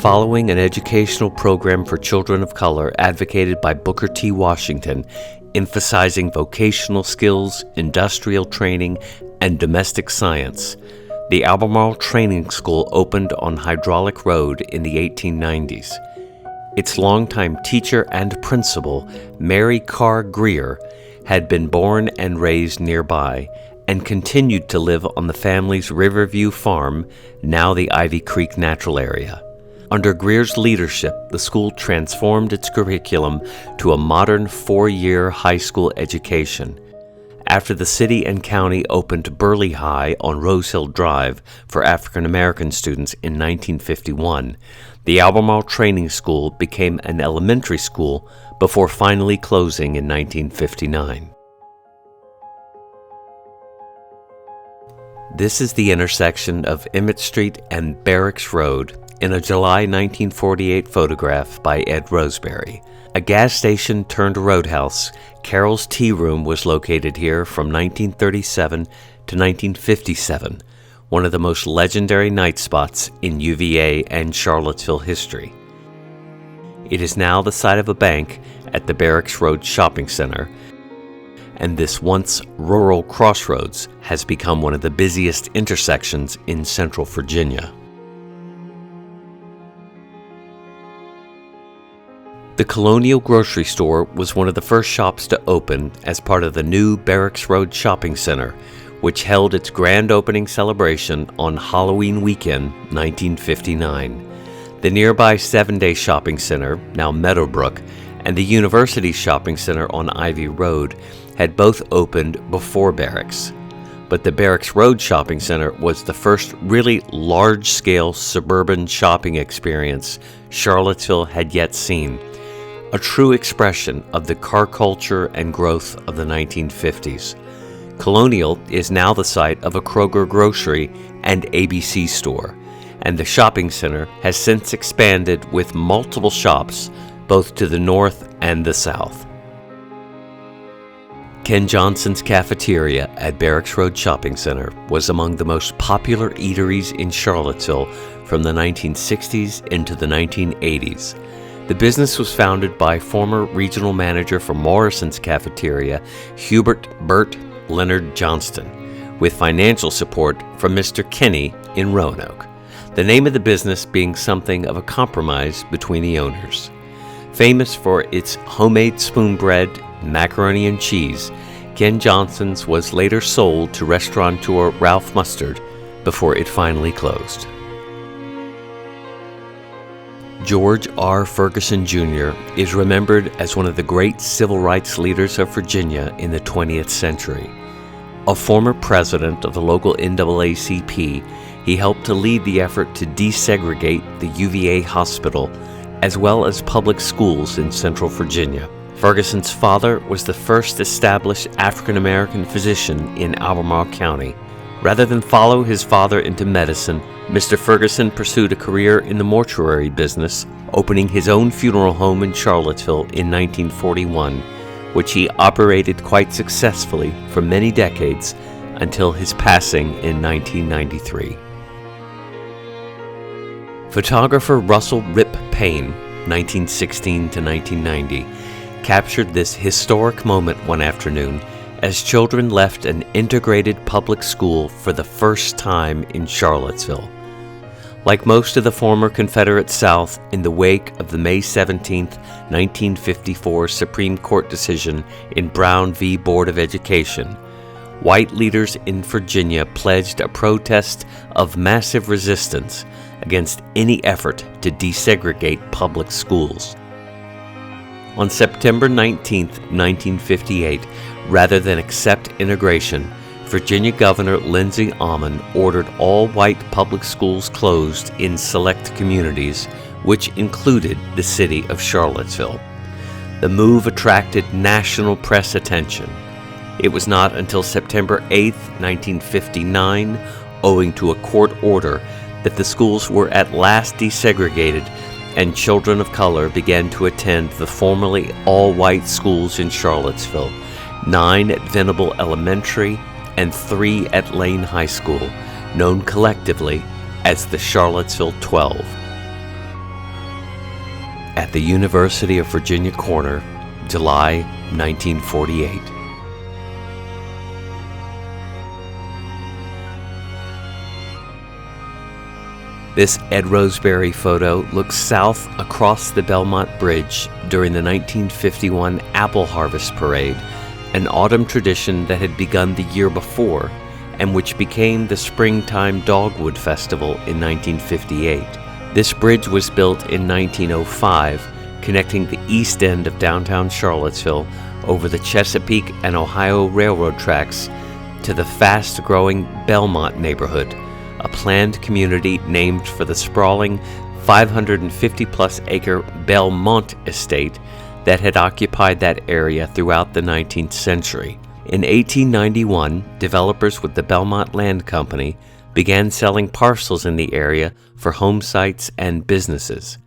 Following an educational program for children of color advocated by Booker T. Washington, emphasizing vocational skills, industrial training, and domestic science, the Albemarle Training School opened on Hydraulic Road in the 1890s. Its longtime teacher and principal, Mary Carr Greer, had been born and raised nearby and continued to live on the family's Riverview farm, now the Ivy Creek Natural Area. Under Greer's leadership, the school transformed its curriculum to a modern 4-year high school education. After the city and county opened Burley High on Rose Hill Drive for African American students in 1951, the Albemarle Training School became an elementary school before finally closing in 1959. This is the intersection of Emmett Street and Barracks Road in a July 1948 photograph by Ed Roseberry. A gas station turned roadhouse, Carol's Tea Room, was located here from 1937 to 1957, one of the most legendary night spots in UVA and Charlottesville history. It is now the site of a bank at the Barracks Road Shopping Center, and this once rural crossroads has become one of the busiest intersections in Central Virginia. The Colonial Grocery Store was one of the first shops to open as part of the new Barracks Road Shopping Center, which held its grand opening celebration on Halloween weekend, 1959. The nearby 7-day shopping center, now Meadowbrook, and the University Shopping Center on Ivy Road had both opened before Barracks. But the Barracks Road Shopping Center was the first really large-scale suburban shopping experience Charlottesville had yet seen, a true expression of the car culture and growth of the 1950s. Colonial is now the site of a Kroger grocery and ABC store, and the shopping center has since expanded with multiple shops both to the north and the south. Ken Johnson's cafeteria at Barracks Road Shopping Center was among the most popular eateries in Charlottesville from the 1960s into the 1980s. The business was founded by former regional manager for Morrison's Cafeteria, Hubert Burt Leonard Johnston, with financial support from Mr. Kenny in Roanoke, the name of the business being something of a compromise between the owners. Famous for its homemade spoon bread, macaroni and cheese, Ken Johnson's was later sold to restaurateur Ralph Mustard before it finally closed. George R. Ferguson Jr. is remembered as one of the great civil rights leaders of Virginia in the 20th century. A former president of the local NAACP, he helped to lead the effort to desegregate the UVA hospital as well as public schools in Central Virginia. Ferguson's father was the first established African-American physician in Albemarle County. Rather than follow his father into medicine, Mr. Ferguson pursued a career in the mortuary business, opening his own funeral home in Charlottesville in 1941, which he operated quite successfully for many decades until his passing in 1993. Photographer Russell Rip Payne, 1916 to 1990, captured this historic moment one afternoon as children left an integrated public school for the first time in Charlottesville. Like most of the former Confederate South, in the wake of the May 17, 1954 Supreme Court decision in Brown v. Board of Education, white leaders in Virginia pledged a protest of massive resistance against any effort to desegregate public schools. On September 19, 1958, rather than accept integration, Virginia Governor Lindsey Almond ordered all white public schools closed in select communities, which included the city of Charlottesville. The move attracted national press attention. It was not until September 8, 1959, owing to a court order, that the schools were at last desegregated and children of color began to attend the formerly all-white schools in Charlottesville, 9 at Venable Elementary and 3 at Lane High School, known collectively as the Charlottesville 12. At the University of Virginia Corner, July 1948. This Ed Roseberry photo looks south across the Belmont Bridge during the 1951 Apple Harvest Parade, an autumn tradition that had begun the year before and which became the Springtime Dogwood Festival in 1958. This bridge was built in 1905, connecting the east end of downtown Charlottesville over the Chesapeake and Ohio Railroad tracks to the fast-growing Belmont neighborhood, a planned community named for the sprawling 550-plus acre Belmont estate that had occupied that area throughout the 19th century. In 1891, developers with the Belmont Land Company began selling parcels in the area for home sites and businesses.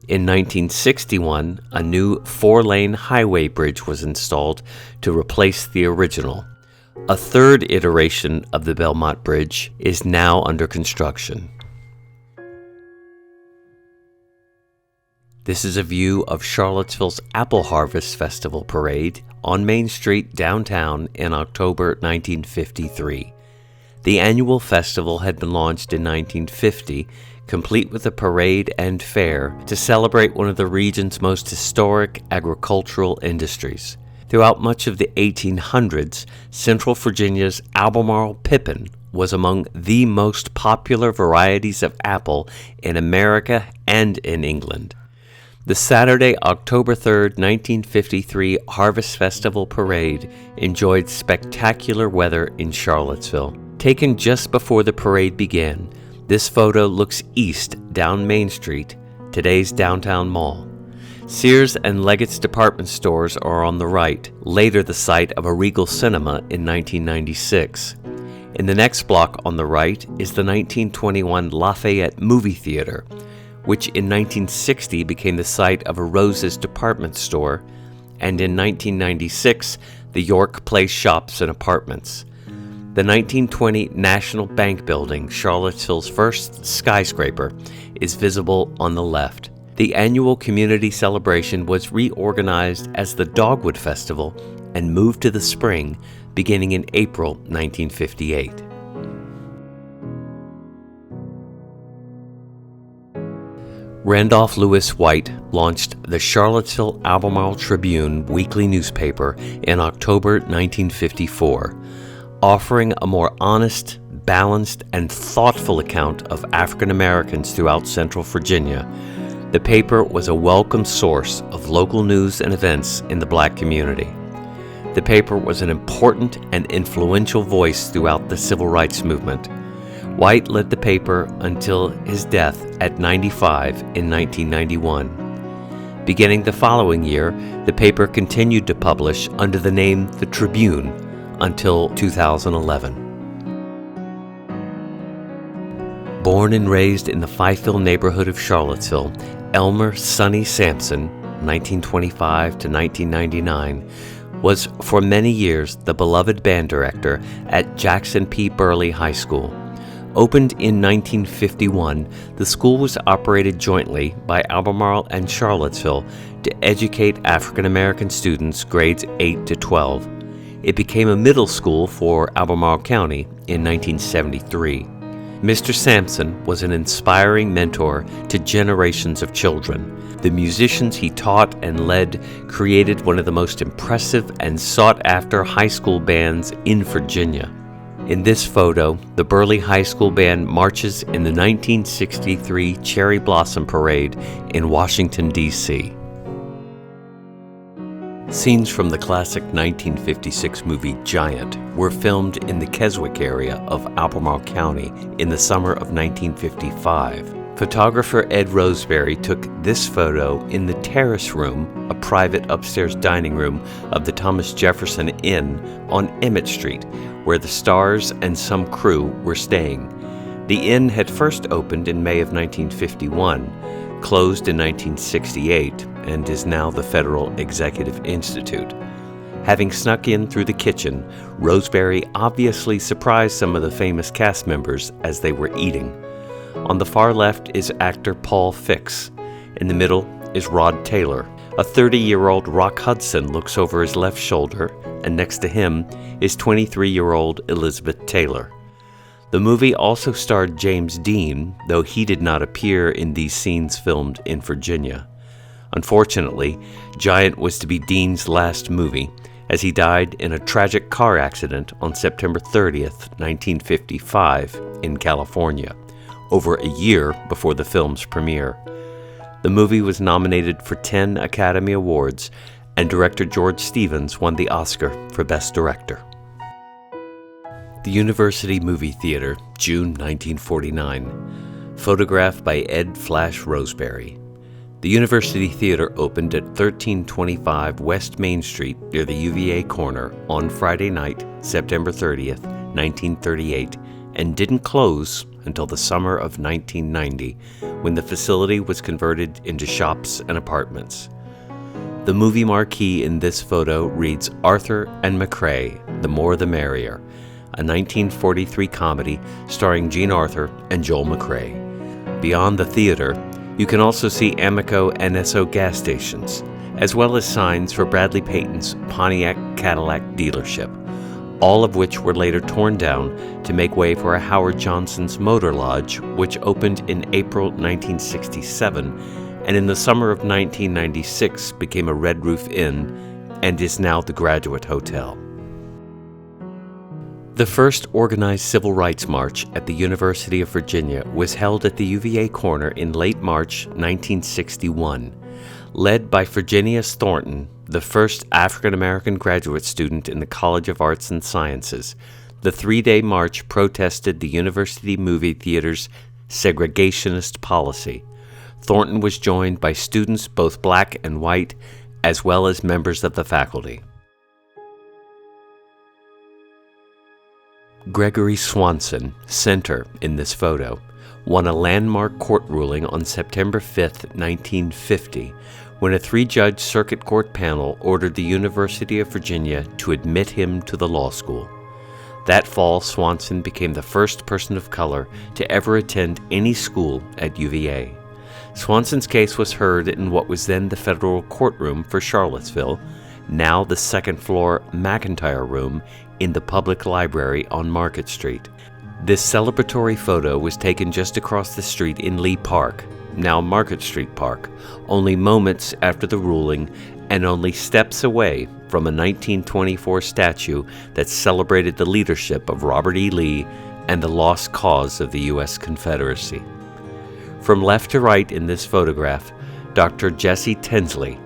In 1961, a new 4-lane highway bridge was installed to replace the original. A third iteration of the Belmont Bridge is now under construction. This is a view of Charlottesville's Apple Harvest Festival Parade on Main Street downtown in October 1953. The annual festival had been launched in 1950, complete with a parade and fair to celebrate one of the region's most historic agricultural industries. Throughout much of the 1800s, Central Virginia's Albemarle pippin was among the most popular varieties of apple in America and in England. The Saturday, October 3, 1953 Harvest Festival Parade enjoyed spectacular weather in Charlottesville. Taken just before the parade began, this photo looks east down Main Street, today's downtown mall. Sears and Leggett's department stores are on the right, later the site of a Regal Cinema in 1996. In the next block on the right is the 1921 Lafayette Movie Theater, which in 1960 became the site of a Rose's department store, and in 1996, the York Place Shops and Apartments. The 1920 National Bank Building, Charlottesville's first skyscraper, is visible on the left. The annual community celebration was reorganized as the Dogwood Festival and moved to the spring, beginning in April 1958. Randolph Lewis White launched the Charlottesville Albemarle Tribune weekly newspaper in October 1954, offering a more honest, balanced, and thoughtful account of African Americans throughout Central Virginia. The paper was a welcome source of local news and events in the Black community. The paper was an important and influential voice throughout the Civil Rights Movement. White led the paper until his death at 95 in 1991. Beginning the following year, the paper continued to publish under the name The Tribune until 2011. Born and raised in the Fifeville neighborhood of Charlottesville, Elmer Sonny Sampson, 1925 to 1999, was for many years the beloved band director at Jackson P. Burley High School. Opened in 1951, the school was operated jointly by Albemarle and Charlottesville to educate African American students grades 8 to 12. It became a middle school for Albemarle County in 1973. Mr. Sampson was an inspiring mentor to generations of children. The musicians he taught and led created one of the most impressive and sought-after high school bands in Virginia. In this photo, the Burley High School Band marches in the 1963 Cherry Blossom Parade in Washington, D.C. Scenes from the classic 1956 movie Giant were filmed in the Keswick area of Albemarle County in the summer of 1955. Photographer Ed Roseberry took this photo in the terrace room, a private upstairs dining room of the Thomas Jefferson Inn on Emmett Street, where the stars and some crew were staying. The inn had first opened in May of 1951, closed in 1968, and is now the Federal Executive Institute. Having snuck in through the kitchen, Roseberry obviously surprised some of the famous cast members as they were eating. On the far left is actor Paul Fix. In the middle is Rod Taylor. A 30-year-old Rock Hudson looks over his left shoulder, and next to him is 23-year-old Elizabeth Taylor. The movie also starred James Dean, though he did not appear in these scenes filmed in Virginia. Unfortunately, Giant was to be Dean's last movie, as he died in a tragic car accident on September 30th, 1955, in California, over a year before the film's premiere. The movie was nominated for 10 Academy Awards, and director George Stevens won the Oscar for Best Director. The University Movie Theater, June 1949. Photographed by Ed Flash Roseberry. The University Theater opened at 1325 West Main Street near the UVA corner on Friday night, September 30th, 1938, and didn't close until the summer of 1990, when the facility was converted into shops and apartments. The movie marquee in this photo reads Arthur and McCrae, The More the Merrier, a 1943 comedy starring Jean Arthur and Joel McCrae. Beyond the theater, you can also see Amoco and Esso gas stations, as well as signs for Bradley Payton's Pontiac Cadillac dealership. all of which were later torn down to make way for a Howard Johnson's Motor Lodge, which opened in April 1967 and in the summer of 1996 became a Red Roof Inn and is now the Graduate Hotel. The first organized civil rights march at the University of Virginia was held at the UVA corner in late March 1961. Led by Virginius Thornton, the first African-American graduate student in the College of Arts and Sciences, the three-day march protested the university movie theater's segregationist policy. Thornton was joined by students both black and white, as well as members of the faculty. Gregory Swanson, center in this photo, won a landmark court ruling on September 5, 1950, when a three-judge circuit court panel ordered the University of Virginia to admit him to the law school. That fall, Swanson became the first person of color to ever attend any school at UVA. Swanson's case was heard in what was then the federal courtroom for Charlottesville, now the second-floor McIntyre Room in the public library on Market Street. This celebratory photo was taken just across the street in Lee Park, now Market Street Park, only moments after the ruling and only steps away from a 1924 statue that celebrated the leadership of Robert E. Lee and the lost cause of the U.S. Confederacy. From left to right in this photograph, Dr. Jesse Tinsley,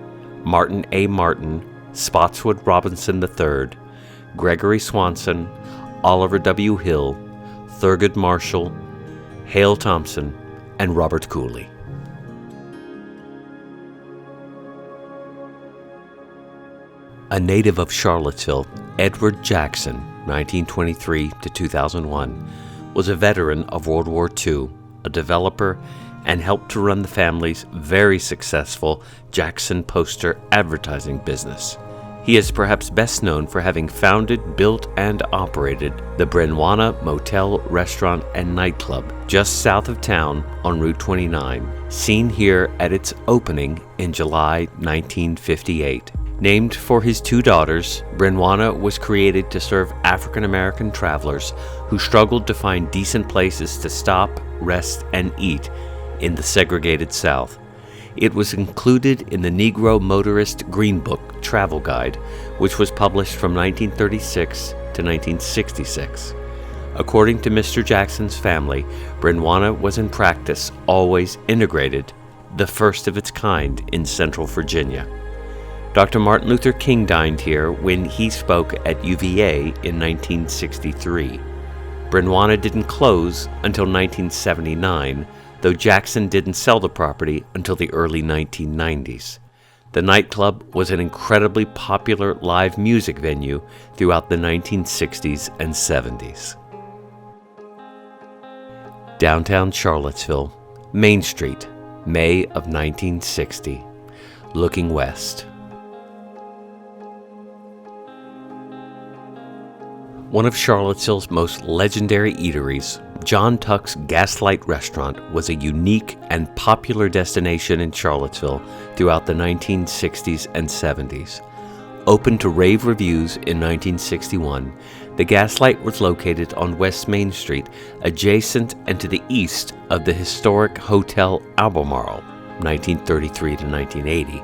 Martin A. Martin, Spotswood Robinson III, Gregory Swanson, Oliver W. Hill, Thurgood Marshall, Hale Thompson, and Robert Cooley. A native of Charlottesville, Edward Jackson, 1923 to 2001, was a veteran of World War II, a developer, and helped to run the family's very successful Jackson Poster advertising business. He is perhaps best known for having founded, built, and operated the Brenwana Motel, Restaurant, and Nightclub just south of town on Route 29, seen here at its opening in July 1958. Named for his two daughters, Brenwana was created to serve African-American travelers who struggled to find decent places to stop, rest, and eat in the segregated South. It was included in the Negro Motorist Green Book travel guide, which was published from 1936 to 1966. According to Mr. Jackson's family, Brenwana was in practice always integrated, the first of its kind in Central Virginia. Dr. Martin Luther King dined here when he spoke at UVA in 1963. Brenwana didn't close until 1979, though Jackson didn't sell the property until the early 1990s. The nightclub was an incredibly popular live music venue throughout the 1960s and 70s. Downtown Charlottesville, Main Street, May of 1960. Looking west. One of Charlottesville's most legendary eateries, John Tuck's Gaslight Restaurant, was a unique and popular destination in Charlottesville throughout the 1960s and 70s. Opened to rave reviews in 1961, the Gaslight was located on West Main Street, adjacent and to the east of the historic Hotel Albemarle, 1933 to 1980,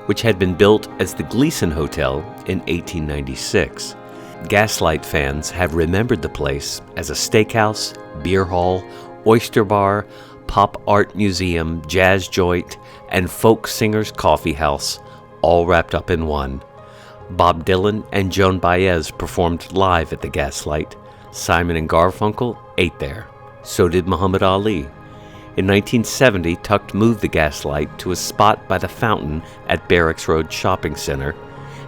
which had been built as the Gleason Hotel in 1896. Gaslight fans have remembered the place as a steakhouse, beer hall, oyster bar, pop art museum, jazz joint, and folk singers coffee house, all wrapped up in one. Bob Dylan and Joan Baez performed live at the Gaslight. Simon and Garfunkel ate there. So did Muhammad Ali. In 1970, Tuck moved the Gaslight to a spot by the fountain at Barracks Road Shopping Center,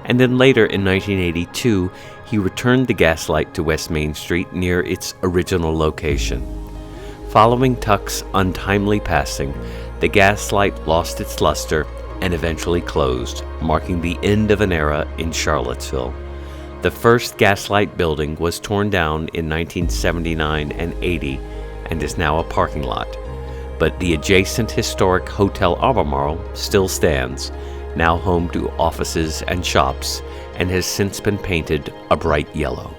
and then later in 1982, he returned the Gaslight to West Main Street near its original location. Following Tuck's untimely passing, the Gaslight lost its luster and eventually closed, marking the end of an era in Charlottesville. The first Gaslight building was torn down in 1979 and 80 and is now a parking lot. But the adjacent historic Hotel Albemarle still stands, now home to offices and shops, and has since been painted a bright yellow.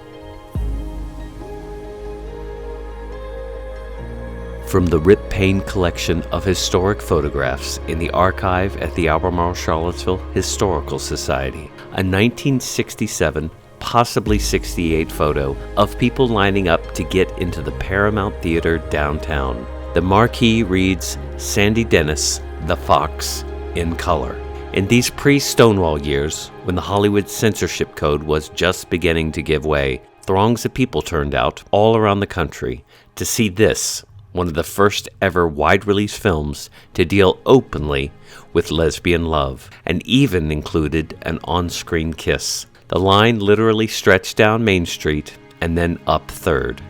From the Rip Payne collection of historic photographs in the archive at the Albemarle Charlottesville Historical Society, a 1967, possibly 68 photo of people lining up to get into the Paramount Theater downtown. The marquee reads, "Sandy Dennis, the Fox," in color. In these pre-Stonewall years, when the Hollywood censorship code was just beginning to give way, throngs of people turned out all around the country to see this, one of the first ever wide-release films to deal openly with lesbian love, and even included an on-screen kiss. The line literally stretched down Main Street and then up 3rd.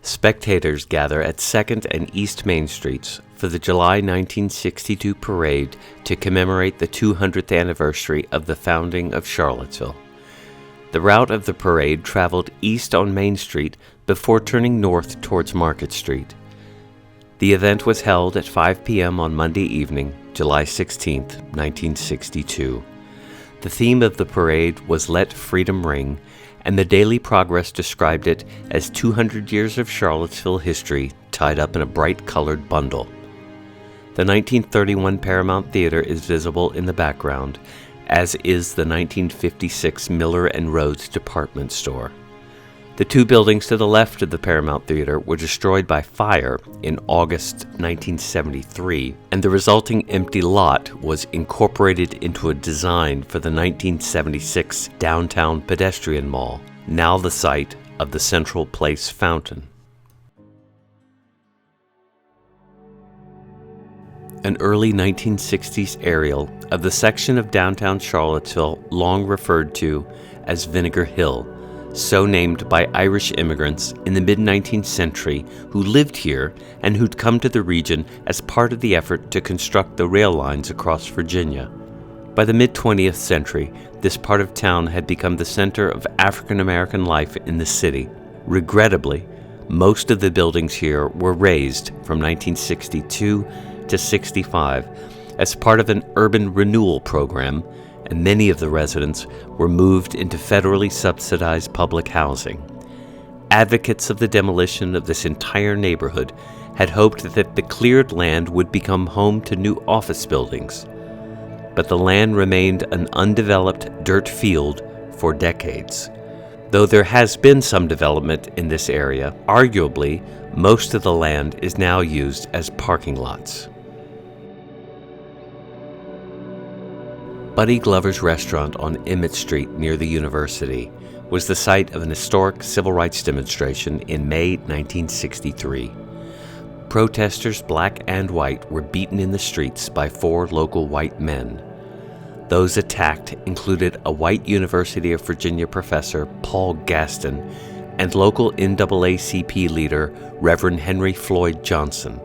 Spectators gather at 2nd and East Main Streets for the July 1962 parade to commemorate the 200th anniversary of the founding of Charlottesville. The route of the parade traveled east on Main Street before turning north towards Market Street. The event was held at 5 p.m. on Monday evening, July 16, 1962. The theme of the parade was Let Freedom Ring, and the Daily Progress described it as 200 years of Charlottesville history tied up in a bright-colored bundle. The 1931 Paramount Theater is visible in the background, as is the 1956 Miller and Rhodes department store. The two buildings to the left of the Paramount Theater were destroyed by fire in August 1973, and the resulting empty lot was incorporated into a design for the 1976 downtown Pedestrian Mall, now the site of the Central Place Fountain. An early 1960s aerial of the section of downtown Charlottesville long referred to as Vinegar Hill, so named by Irish immigrants in the mid-19th century who lived here and who'd come to the region as part of the effort to construct the rail lines across Virginia. By the mid-20th century, this part of town had become the center of African American life in the city. Regrettably, most of the buildings here were razed from 1962 to 65 as part of an urban renewal program, and many of the residents were moved into federally subsidized public housing. Advocates of the demolition of this entire neighborhood had hoped that the cleared land would become home to new office buildings, but the land remained an undeveloped dirt field for decades. Though there has been some development in this area, arguably most of the land is now used as parking lots. Buddy Glover's restaurant on Emmett Street near the university was the site of an historic civil rights demonstration in May 1963. Protesters, black and white, were beaten in the streets by 4 local white men. Those attacked included a white University of Virginia professor, Paul Gaston, and local NAACP leader, Reverend Henry Floyd Johnson.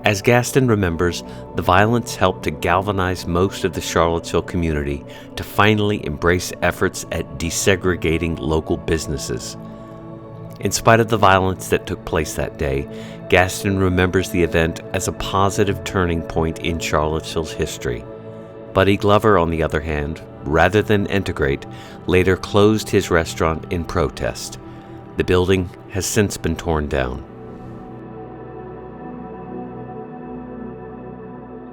As Gaston remembers, the violence helped to galvanize most of the Charlottesville community to finally embrace efforts at desegregating local businesses. In spite of the violence that took place that day, Gaston remembers the event as a positive turning point in Charlottesville's history. Buddy Glover, on the other hand, rather than integrate, later closed his restaurant in protest. The building has since been torn down.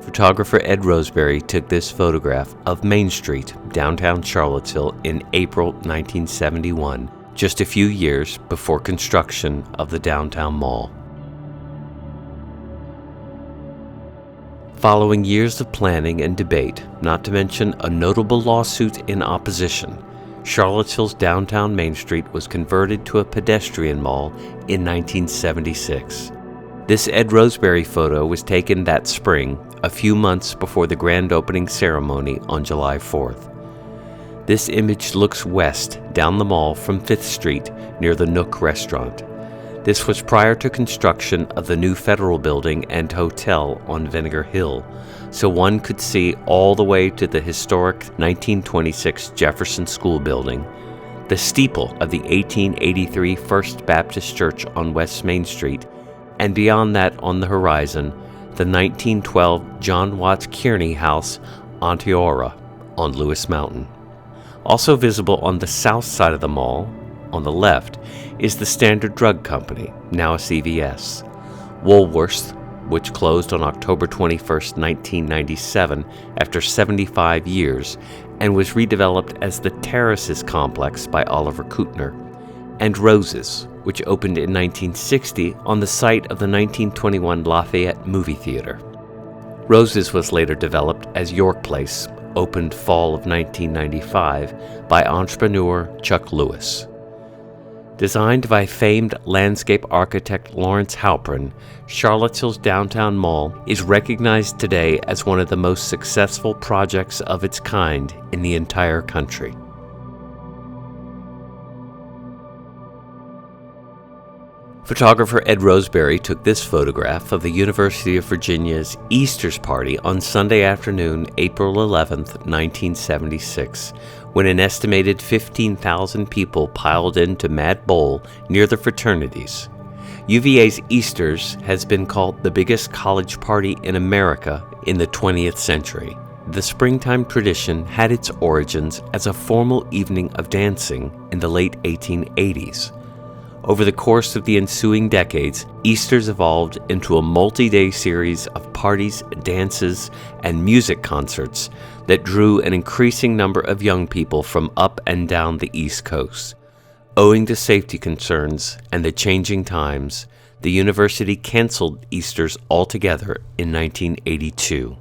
Photographer Ed Roseberry took this photograph of Main Street, downtown Charlottesville, in April 1971, just a few years before construction of the downtown mall. Following years of planning and debate, not to mention a notable lawsuit in opposition, Charlottesville's downtown Main Street was converted to a pedestrian mall in 1976. This Ed Roseberry photo was taken that spring, a few months before the grand opening ceremony on July 4th. This image looks west down the mall from 5th Street near the Nook restaurant. This was prior to construction of the new Federal Building and Hotel on Vinegar Hill, so one could see all the way to the historic 1926 Jefferson School Building, the steeple of the 1883 First Baptist Church on West Main Street, and beyond that on the horizon, the 1912 John Watts Kearney House Onteora on Lewis Mountain. Also visible on the south side of the mall, on the left, is the Standard Drug Company, now a CVS. Woolworths, which closed on October 21, 1997, after 75 years, and was redeveloped as the Terraces Complex by Oliver Kuttner, and Rose's, which opened in 1960 on the site of the 1921 Lafayette Movie Theater. Rose's was later developed as York Place, opened fall of 1995 by entrepreneur Chuck Lewis. Designed by famed landscape architect Lawrence Halprin, Charlottesville's downtown mall is recognized today as one of the most successful projects of its kind in the entire country. Photographer Ed Roseberry took this photograph of the University of Virginia's Easter's Party on Sunday afternoon, April 11, 1976, when an estimated 15,000 people piled into Mad Bowl near the fraternities. UVA's Easter's has been called the biggest college party in America in the 20th century. The springtime tradition had its origins as a formal evening of dancing in the late 1880s. Over the course of the ensuing decades, Easter's evolved into a multi-day series of parties, dances, and music concerts that drew an increasing number of young people from up and down the East Coast. Owing to safety concerns and the changing times, the university canceled Easter's altogether in 1982.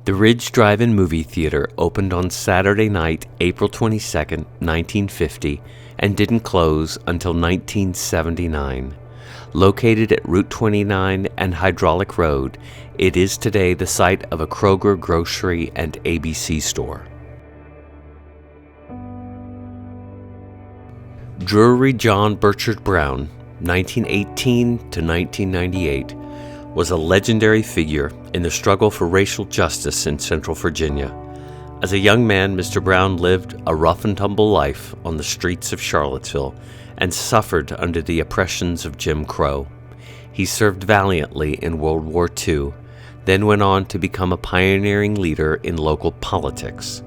The Ridge Drive-In Movie Theater opened on Saturday night, April 22, 1950, and didn't close until 1979. Located at Route 29 and Hydraulic Road, it is today the site of a Kroger grocery and ABC store. Drury John Burchard Brown, 1918 to 1998, was a legendary figure in the struggle for racial justice in Central Virginia. As a young man, Mr. Brown lived a rough and tumble life on the streets of Charlottesville and suffered under the oppressions of Jim Crow. He served valiantly in World War II, then went on to become a pioneering leader in local politics.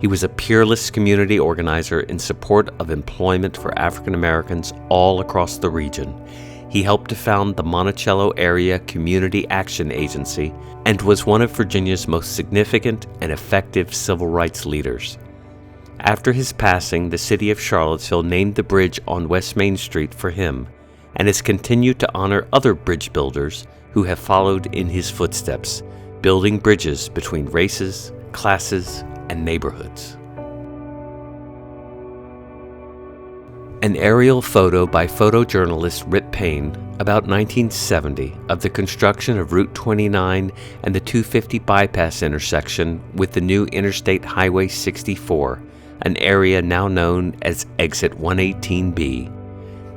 He was a peerless community organizer in support of employment for African Americans all across the region. He helped to found the Monticello Area Community Action Agency and was one of Virginia's most significant and effective civil rights leaders. After his passing, the city of Charlottesville named the bridge on West Main Street for him and has continued to honor other bridge builders who have followed in his footsteps, building bridges between races, classes, and neighborhoods. An aerial photo by photojournalist Rip Payne about 1970 of the construction of Route 29 and the 250 bypass intersection with the new Interstate Highway 64, an area now known as Exit 118B.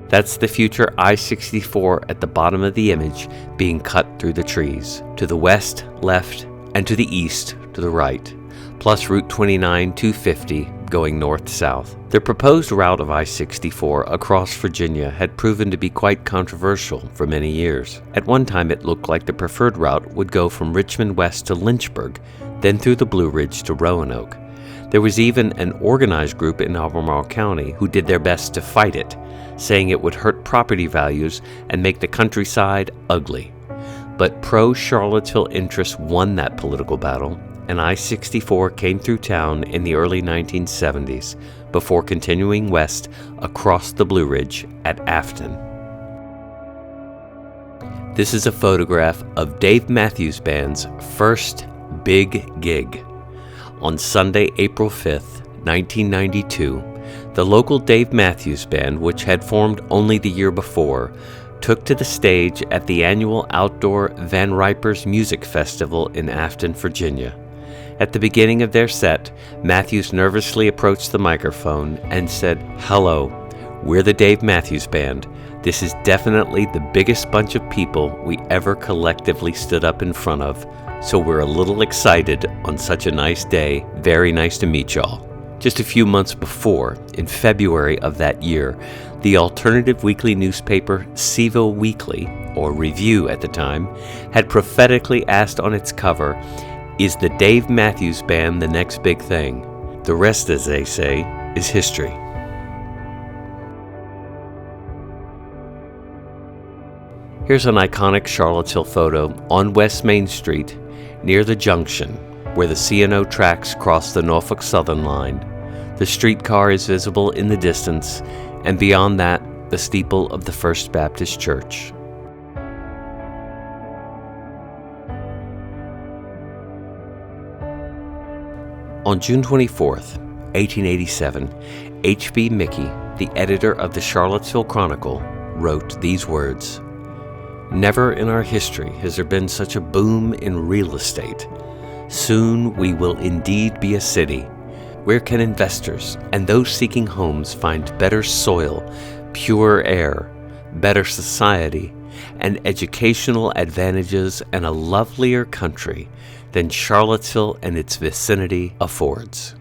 That's the future I-64 at the bottom of the image being cut through the trees, to the west, left, and to the east, to the right, plus Route 29 250 going north-south. The proposed route of I-64 across Virginia had proven to be quite controversial for many years. At one time it looked like the preferred route would go from Richmond west to Lynchburg, then through the Blue Ridge to Roanoke. There was even an organized group in Albemarle County who did their best to fight it, saying it would hurt property values and make the countryside ugly. But pro-Charlottesville interests won that political battle, and I-64 came through town in the early 1970s before continuing west across the Blue Ridge at Afton. This is a photograph of Dave Matthews Band's first big gig. On Sunday, April 5th, 1992, the local Dave Matthews Band, which had formed only the year before, took to the stage at the annual outdoor Van Riper's Music Festival in Afton, Virginia. At the beginning of their set, Matthews nervously approached the microphone and said, "Hello, we're the Dave Matthews Band. This is definitely the biggest bunch of people we ever collectively stood up in front of, so we're a little excited on such a nice day. Very nice to meet y'all." Just a few months before, in February of that year, the alternative weekly newspaper Seville Weekly, or Review at the time, had prophetically asked on its cover, "Is the Dave Matthews Band the next big thing?" The rest, as they say, is history. Here's an iconic Charlottesville photo on West Main Street near the junction where the C&O tracks cross the Norfolk Southern line. The streetcar is visible in the distance, and beyond that, the steeple of the First Baptist Church. On June 24th, 1887, H.B. Mickey, the editor of the Charlottesville Chronicle, wrote these words: "Never in our history has there been such a boom in real estate. Soon we will indeed be a city. Where can investors and those seeking homes find better soil, pure air, better society, and educational advantages and a lovelier country than Charlottesville and its vicinity affords?"